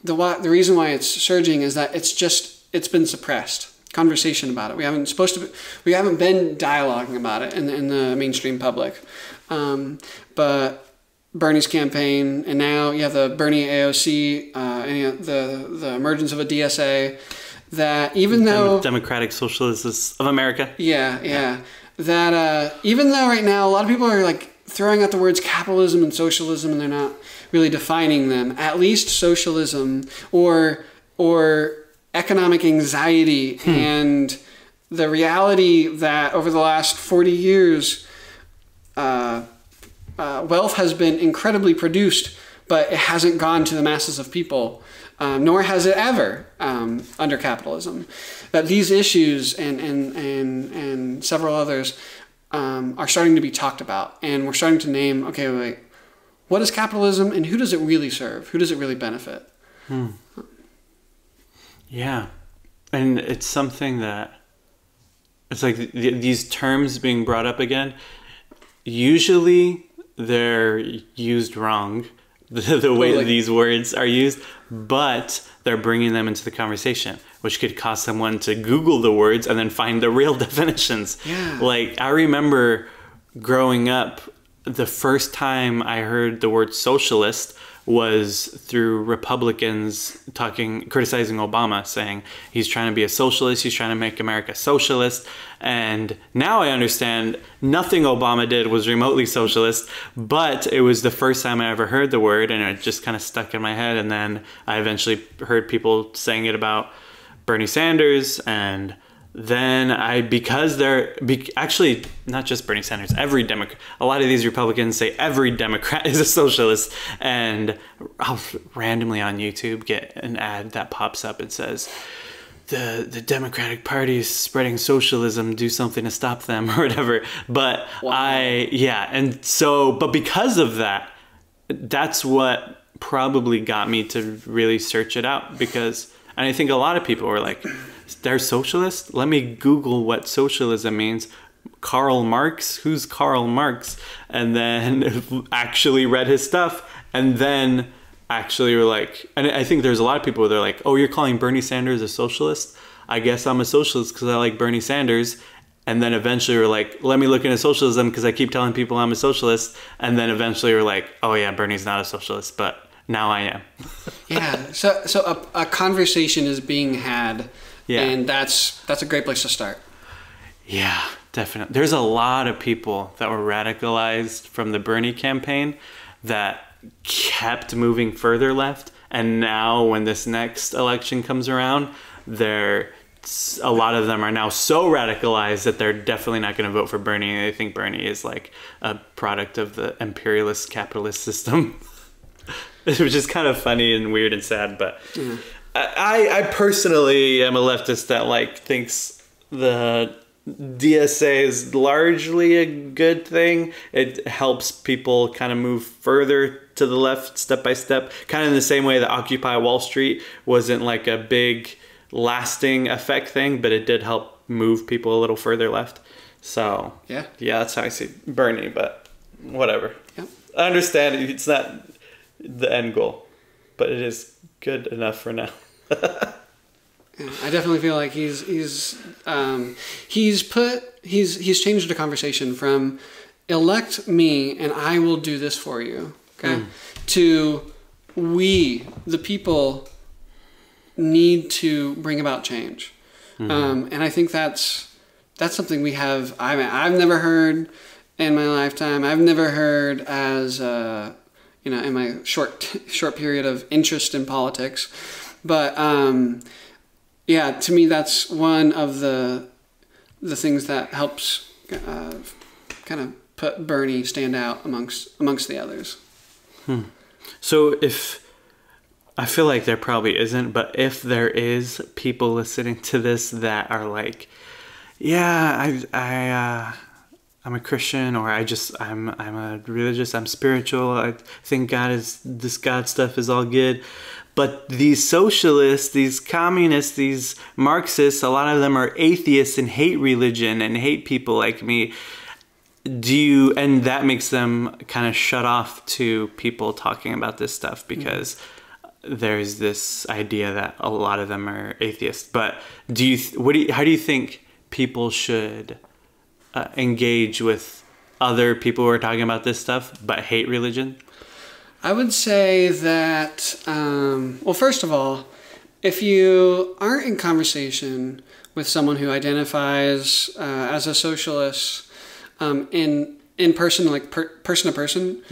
the reason why it's surging is that it's been suppressed. Conversation about it. We haven't been dialoguing about it in the mainstream public. But Bernie's campaign, and now you have the Bernie AOC, and the emergence of a DSA, that even though Democratic Socialists of America. Yeah. That even though right now a lot of people are like throwing out the words capitalism and socialism and they're not really defining them, at least socialism or economic anxiety and the reality that over the last 40 years wealth has been incredibly produced, but it hasn't gone to the masses of people, nor has it ever under capitalism. That these issues and several others are starting to be talked about, and we're starting to name, okay, wait, what is capitalism and who does it really serve? Who does it really benefit? Yeah. And it's something that, it's like these terms being brought up again, usually they're used wrong, the way these words are used, but they're bringing them into the conversation, which could cause someone to Google the words and then find the real definitions. Yeah. Like, I remember growing up, the first time I heard the word socialist was through Republicans criticizing Obama, saying he's trying to be a socialist, he's trying to make America socialist. And now I understand nothing Obama did was remotely socialist, but it was the first time I ever heard the word, and it just kind of stuck in my head. And then I eventually heard people saying it about Bernie Sanders, and then actually not just Bernie Sanders, every Democrat, a lot of these Republicans say every Democrat is a socialist, and I'll randomly on YouTube get an ad that pops up and says, the Democratic Party is spreading socialism, do something to stop them, or whatever. But wow. But because of that, that's what probably got me to really search it out, and I think a lot of people were like, they're socialist? Let me Google what socialism means. Karl Marx? Who's Karl Marx? And then actually read his stuff, and then actually were like, and I think there's a lot of people where they're like, oh, you're calling Bernie Sanders a socialist? I guess I'm a socialist because I like Bernie Sanders. And then eventually we're like, let me look into socialism because I keep telling people I'm a socialist. And then eventually we're like, oh yeah, Bernie's not a socialist, but now I am. Yeah, so a conversation is being had. Yeah. And that's a great place to start. Yeah, definitely. There's a lot of people that were radicalized from the Bernie campaign that kept moving further left. And now when this next election comes around, a lot of them are now so radicalized that they're definitely not going to vote for Bernie. They think Bernie is like a product of the imperialist capitalist system, which is kind of funny and weird and sad, but... Yeah. I personally am a leftist that thinks the DSA is largely a good thing. It helps people kind of move further to the left step by step, kind of in the same way that Occupy Wall Street wasn't like a big lasting effect thing, but it did help move people a little further left. So yeah, that's how I see Bernie, but whatever. Yep. I understand it's not the end goal, but it is good enough for now. I definitely feel like he's changed the conversation from elect me and I will do this for you, okay, to we the people need to bring about change, and I think that's something we have. I've never heard in my lifetime. I've never heard as in my short period of interest in politics. But yeah, to me, that's one of the things that helps kind of put Bernie stand out amongst the others. So if, I feel like there probably isn't, but if there is people listening to this that are like, yeah, I'm a Christian, or I'm a religious, I'm spiritual, I think this God stuff is all good. But these socialists, these communists, these Marxists, a lot of them are atheists and hate religion and hate people like me. And that makes them kind of shut off to people talking about this stuff, because there's this idea that a lot of them are atheists. But how do you think people should engage with other people who are talking about this stuff but hate religion? I would say that, well, first of all, if you aren't in conversation with someone who identifies as a socialist in person, like person to person,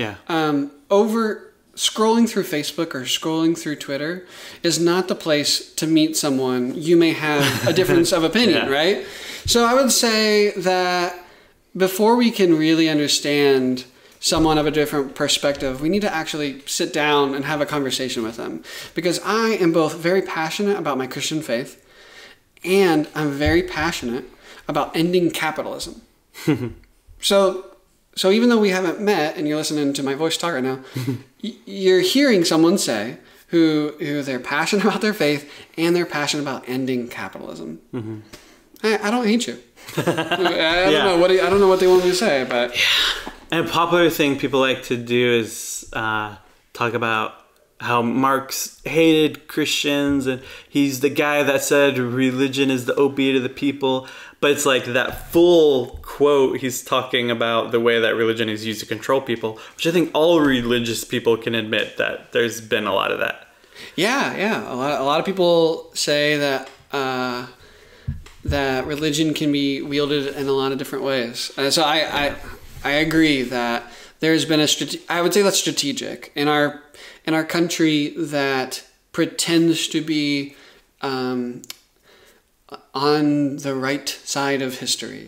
over scrolling through Facebook or scrolling through Twitter is not the place to meet someone you may have a difference of opinion, right? So I would say that before we can really understand someone of a different perspective, we need to actually sit down and have a conversation with them. Because I am both very passionate about my Christian faith, and I'm very passionate about ending capitalism. So even though we haven't met and you're listening to my voice talk right now, you're hearing someone say who they're passionate about their faith and they're passionate about ending capitalism. I don't hate you. I don't know what they want me to say, but And a popular thing people like to do is talk about how Marx hated Christians, and he's the guy that said religion is the opiate of the people. But it's like that full quote, he's talking about the way that religion is used to control people, which I think all religious people can admit that there's been a lot of that. Yeah. A lot of people say that that religion can be wielded in a lot of different ways. So I agree that there's been I would say that's strategic in our country that pretends to be on the right side of history.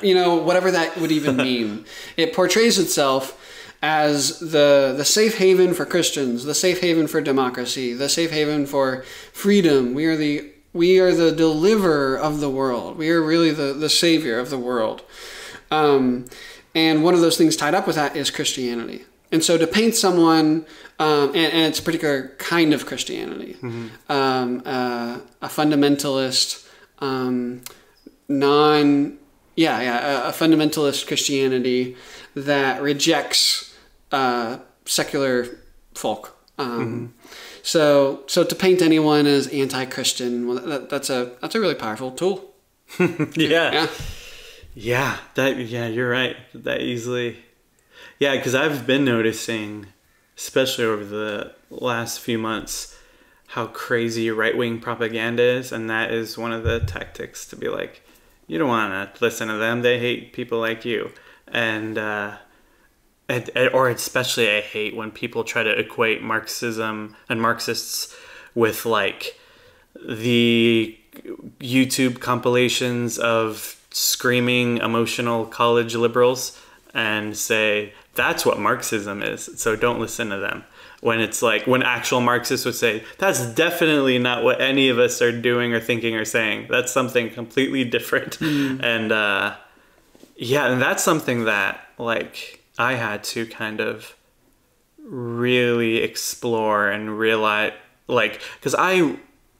You know, whatever that would even mean. It portrays itself as the safe haven for Christians, the safe haven for democracy, the safe haven for freedom. We are the deliverer of the world. We are really the savior of the world. And one of those things tied up with that is Christianity. And so to paint someone, and it's a particular kind of Christianity, a fundamentalist, a fundamentalist Christianity that rejects secular folk. So to paint anyone as anti-Christian, well, that's a really powerful tool. Yeah, you're right. That easily. Yeah, because I've been noticing, especially over the last few months, how crazy right-wing propaganda is, and that is one of the tactics to be like, you don't want to listen to them. They hate people like you, or especially I hate when people try to equate Marxism and Marxists with like the YouTube compilations of screaming emotional college liberals and say that's what Marxism is, so don't listen to them. When it's like, when actual Marxists would say, that's definitely not what any of us are doing or thinking or saying. That's something completely different. And and that's something that like I had to kind of really explore and realize, like, because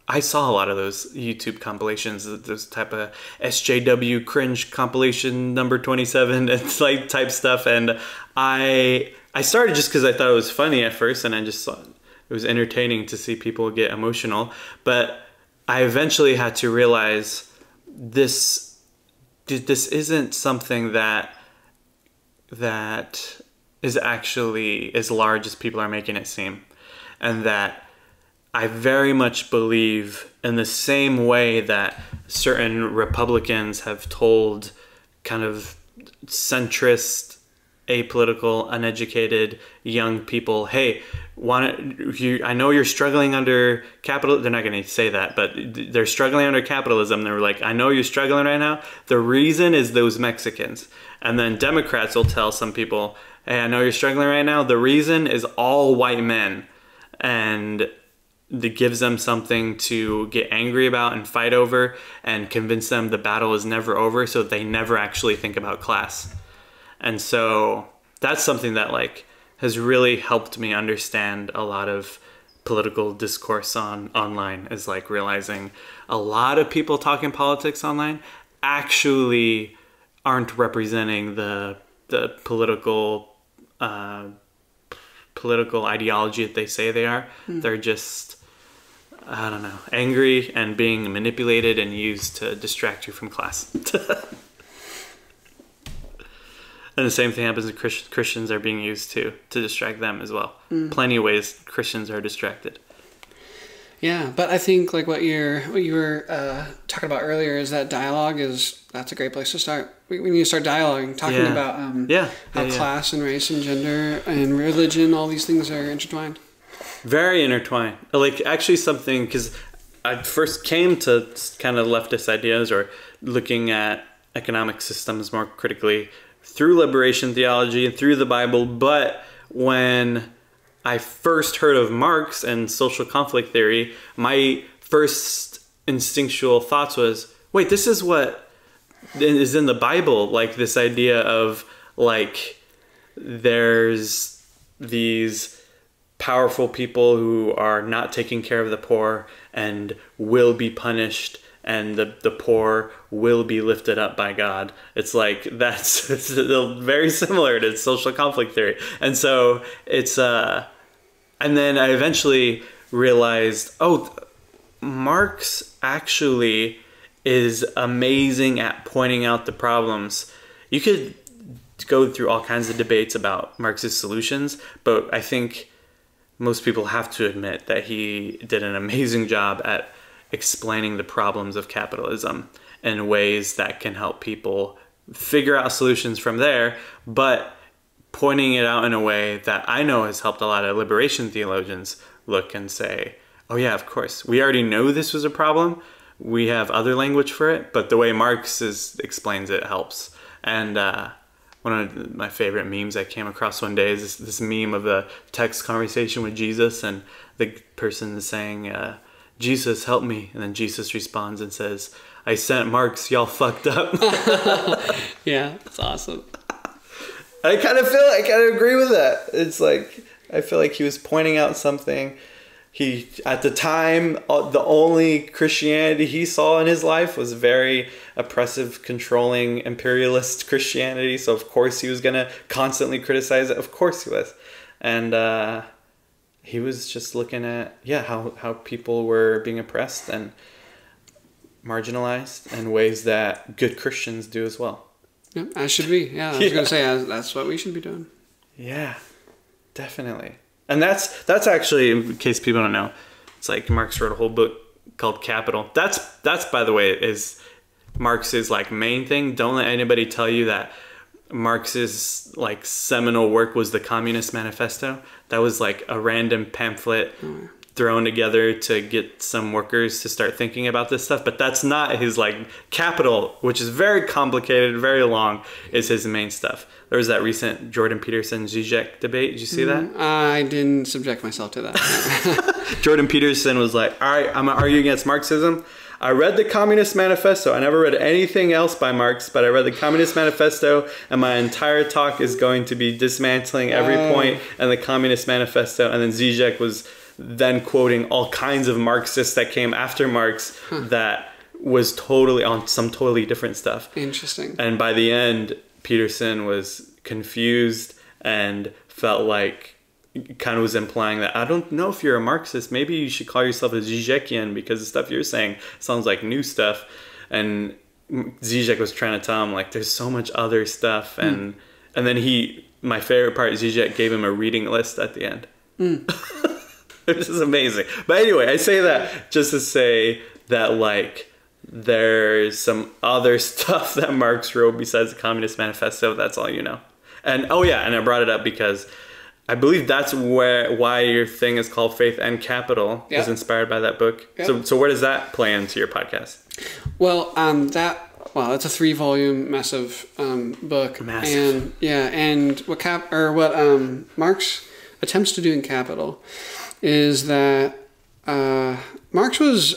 I saw a lot of those YouTube compilations, those type of SJW cringe compilation number 27 and like type stuff, and I started just because I thought it was funny at first, and I just thought it was entertaining to see people get emotional. But I eventually had to realize this isn't something that is actually as large as people are making it seem, and that I very much believe in the same way that certain Republicans have told kind of centrist, apolitical, uneducated young people, hey, I know you're struggling under capital. They're not going to say that, but they're struggling under capitalism. They're like, I know you're struggling right now. The reason is those Mexicans. And then Democrats will tell some people, hey, I know you're struggling right now. The reason is all white men. And it gives them something to get angry about and fight over and convince them the battle is never over, so they never actually think about class. And so that's something that like has really helped me understand a lot of political discourse online, is like realizing a lot of people talking politics online actually aren't representing the political ideology that they say they are. They're just, I don't know, angry and being manipulated and used to distract you from class. And the same thing happens with Christians are being used to distract them as well. Plenty of ways Christians are distracted. Yeah, but I think like what you were talking about earlier is that that's a great place to start. We need to start dialoguing, talking about how class and race and gender and religion, all these things are intertwined. Very intertwined. Like actually something, because I first came to kind of leftist ideas or looking at economic systems more critically through liberation theology and through the Bible. But when I first heard of Marx and social conflict theory, my first instinctual thoughts was, wait, this is what is in the Bible. Like this idea of like, there's these powerful people who are not taking care of the poor and will be punished, and the poor will be lifted up by God. It's like, it's very similar to social conflict theory. And so it's, and then I eventually realized, Marx actually is amazing at pointing out the problems. You could go through all kinds of debates about Marx's solutions, but I think most people have to admit that he did an amazing job at explaining the problems of capitalism in ways that can help people figure out solutions from there, but pointing it out in a way that I know has helped a lot of liberation theologians look and say, oh yeah, of course, we already know this was a problem. We have other language for it, but the way Marx explains it helps. And one of my favorite memes I came across one day is this meme of the text conversation with Jesus, and the person is saying, Jesus, help me. And then Jesus responds and says, I sent Marx, y'all fucked up. Yeah, that's awesome. I kind of agree with that. It's like, I feel like he was pointing out something. He, at the time, the only Christianity he saw in his life was very oppressive, controlling, imperialist Christianity. So of course he was going to constantly criticize it. Of course he was. And he was just looking at, how people were being oppressed and marginalized in ways that good Christians do as well. Yeah, as should be. Yeah, I was going to say, that's what we should be doing. Yeah, definitely. And that's actually, in case people don't know, it's like Marx wrote a whole book called Capital. That's by the way, is Marx's like main thing. Don't let anybody tell you that Marx's like seminal work was the Communist Manifesto. That was like a random pamphlet thrown together to get some workers to start thinking about this stuff. But that's not his like Capital, which is very complicated, very long, is his main stuff. There was that recent Jordan Peterson Zizek debate. Did you see that? I didn't subject myself to that. Jordan Peterson was like, all right, I'm going to argue against Marxism. I read the Communist Manifesto. I never read anything else by Marx, but I read the Communist Manifesto, and my entire talk is going to be dismantling every point in the Communist Manifesto. And then Zizek was then quoting all kinds of Marxists that came after Marx that was totally on some totally different stuff. Interesting. And by the end, Peterson was confused and felt like, kind of was implying that, I don't know if you're a Marxist, maybe you should call yourself a Zizekian because the stuff you're saying sounds like new stuff. And Zizek was trying to tell him like, there's so much other stuff. And then my favorite part, Zizek gave him a reading list at the end. This is amazing. But anyway, I say that just to say that like, there's some other stuff that Marx wrote besides the Communist Manifesto. That's all you know. And and I brought it up because I believe that's why your thing is called Faith and Capital, is inspired by that book. Yep. So where does that play into your podcast? Well, that wow, it's a 3-volume massive book. Massive. And what Marx attempts to do in Capital is that Marx was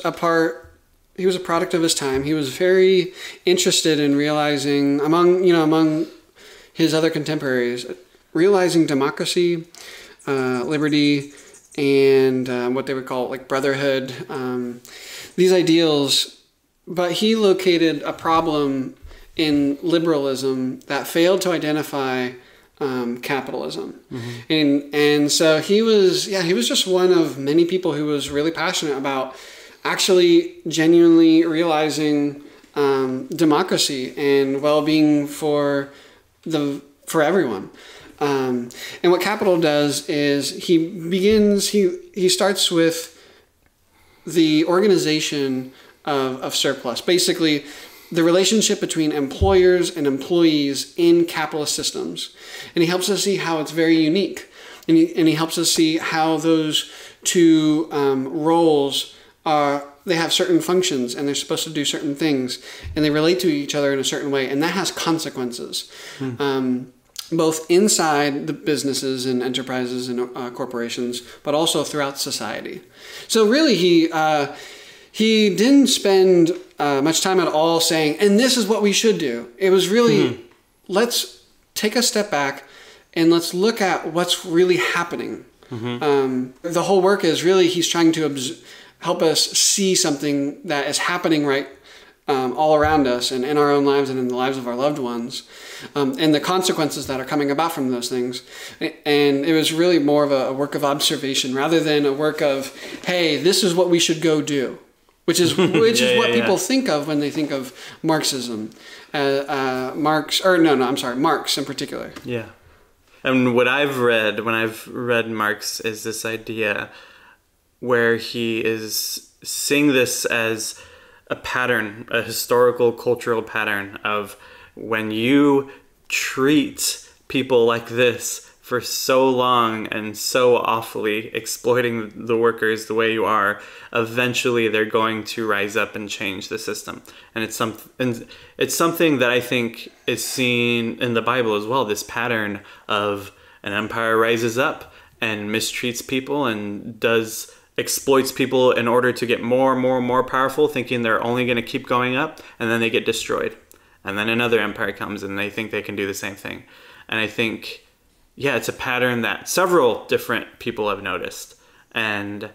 he was a product of his time. He was very interested in realizing among his other contemporaries, realizing democracy, liberty, and what they would call like brotherhood, these ideals. But he located a problem in liberalism that failed to identify capitalism. And so he was just one of many people who was really passionate about actually genuinely realizing democracy and well-being for everyone. And what Capital does is he starts with the organization of surplus, basically the relationship between employers and employees in capitalist systems. And he helps us see how it's very unique. And he helps us see how those two roles they have certain functions and they're supposed to do certain things and they relate to each other in a certain way. And that has consequences, both inside the businesses and enterprises and corporations, but also throughout society. So really he didn't spend much time at all saying, and this is what we should do. It was really, let's take a step back and let's look at what's really happening. The whole work is really, he's trying to help us see something that is happening right all around us and in our own lives and in the lives of our loved ones, and the consequences that are coming about from those things. And it was really more of a work of observation rather than a work of, hey, this is what we should go do. Which is what people think of when they think of Marxism, Marx in particular. Yeah, and what I've read when I've read Marx is this idea where he is seeing this as a pattern, a historical, cultural pattern of when you treat people like this for so long and so awfully exploiting the workers the way you are, eventually they're going to rise up and change the system. And it's something that I think is seen in the Bible as well, this pattern of an empire rises up and mistreats people and exploits people in order to get more and more and more powerful, thinking they're only going to keep going up, and then they get destroyed. And then another empire comes and they think they can do the same thing. And I think, yeah, it's a pattern that several different people have noticed. And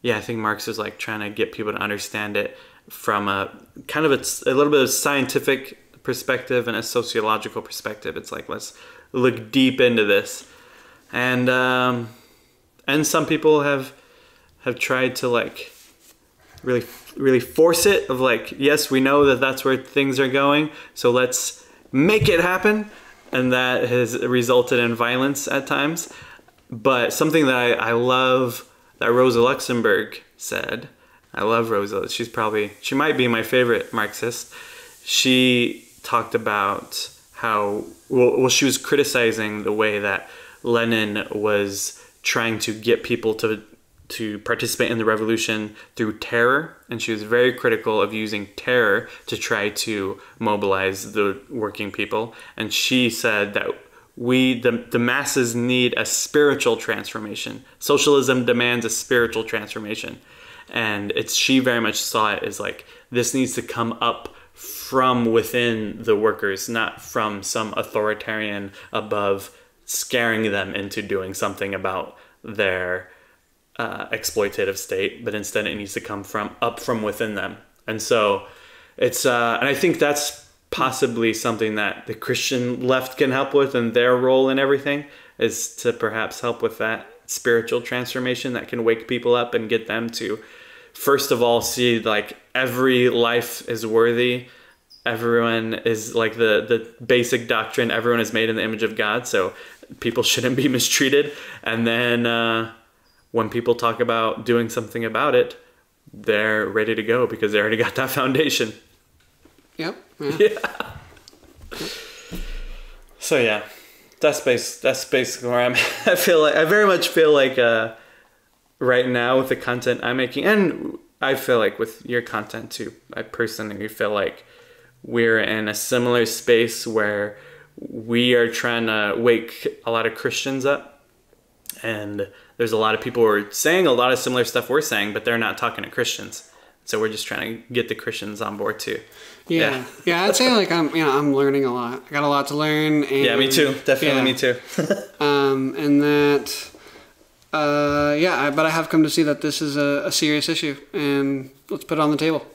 yeah, I think Marx is like trying to get people to understand it from a kind of a little bit of scientific perspective and a sociological perspective. It's like, let's look deep into this. And some people have tried to like really force it of like, yes, we know that that's where things are going, so let's make it happen. And that has resulted in violence at times. But something that I love that Rosa Luxemburg said, I love Rosa, she might be my favorite Marxist. She talked about how, well, she was criticizing the way that Lenin was trying to get people to participate in the revolution through terror, and she was very critical of using terror to try to mobilize the working people. And she said that the masses need a spiritual transformation. Socialism demands a spiritual transformation, and she very much saw it as like, this needs to come up from within the workers, not from some authoritarian above scaring them into doing something about their exploitative state, but instead it needs to come up from within them. And so it's and I think that's possibly something that the Christian left can help with, and their role in everything is to perhaps help with that spiritual transformation that can wake people up and get them to first of all see like every life is worthy, everyone is like the basic doctrine, everyone is made in the image of God, so people shouldn't be mistreated. And then when people talk about doing something about it, they're ready to go because they already got that foundation. Yep. Yeah. So yeah, that's basically where I'm. I very much feel like right now with the content I'm making, and I feel like with your content too, I personally feel like we're in a similar space where we are trying to wake a lot of Christians up. And there's a lot of people who are saying a lot of similar stuff we're saying, but they're not talking to Christians. So we're just trying to get the Christians on board too. Yeah. I'd say like I'm learning a lot. I got a lot to learn. And, yeah, me too. Definitely me too. And that, but I have come to see that this is a serious issue, and let's put it on the table.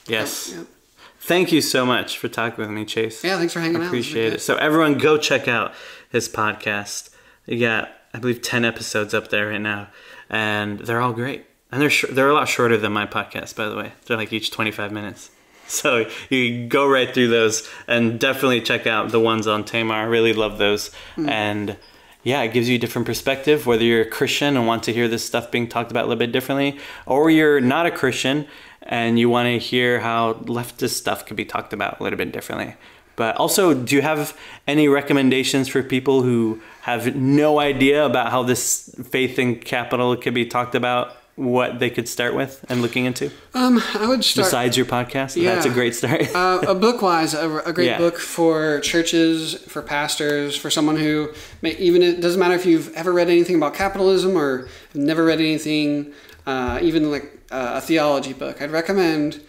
Yes. Yeah. Thank you so much for talking with me, Chase. Yeah, thanks for hanging out. Appreciate it. So everyone go check out his podcast. You got, I believe, 10 episodes up there right now, and they're all great. And they're a lot shorter than my podcast, by the way. They're like each 25 minutes. So you go right through those, and definitely check out the ones on Tamar. I really love those. And yeah, it gives you a different perspective, whether you're a Christian and want to hear this stuff being talked about a little bit differently, or you're not a Christian and you want to hear how leftist stuff could be talked about a little bit differently. But also, do you have any recommendations for people who have no idea about how this faith in capital could be talked about, what they could start with and looking into? I would start... Besides your podcast? Yeah. That's a great start. A book-wise, a great book for churches, for pastors, for someone who, it doesn't matter if you've ever read anything about capitalism or never read anything, even like a theology book. I'd recommend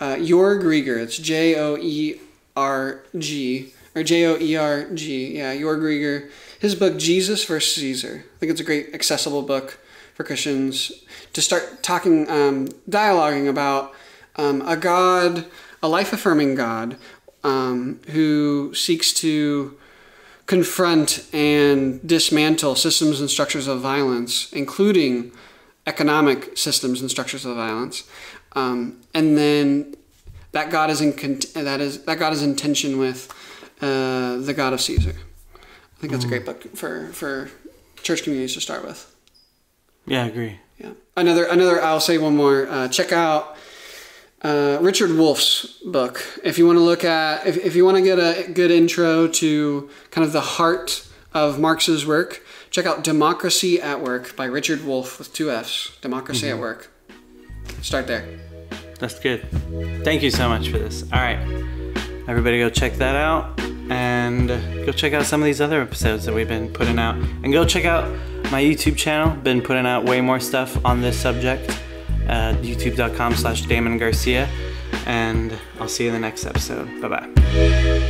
Joerg Rieger. It's Joerg, or Joerg. Yeah, Joerg Rieger. His book, Jesus vs. Caesar. I think it's a great accessible book for Christians to start talking, dialoguing about a God, a life-affirming God, who seeks to confront and dismantle systems and structures of violence, including economic systems and structures of violence, and then that God is in tension with the God of Caesar. I think that's a great book for church communities to start with. Yeah, I agree. Yeah. Another. I'll say one more. Check out Richard Wolff's book if you want to look at if you want to get a good intro to kind of the heart of Marx's work. Check out Democracy at Work by Richard Wolff with 2 F's. Democracy at Work. Start there. That's good. Thank you so much for this. All right, everybody, go check that out, and go check out some of these other episodes that we've been putting out, and go check out my YouTube channel. Been putting out way more stuff on this subject. youtube.com/Damon Garcia, and I'll see you in the next episode. Bye-bye.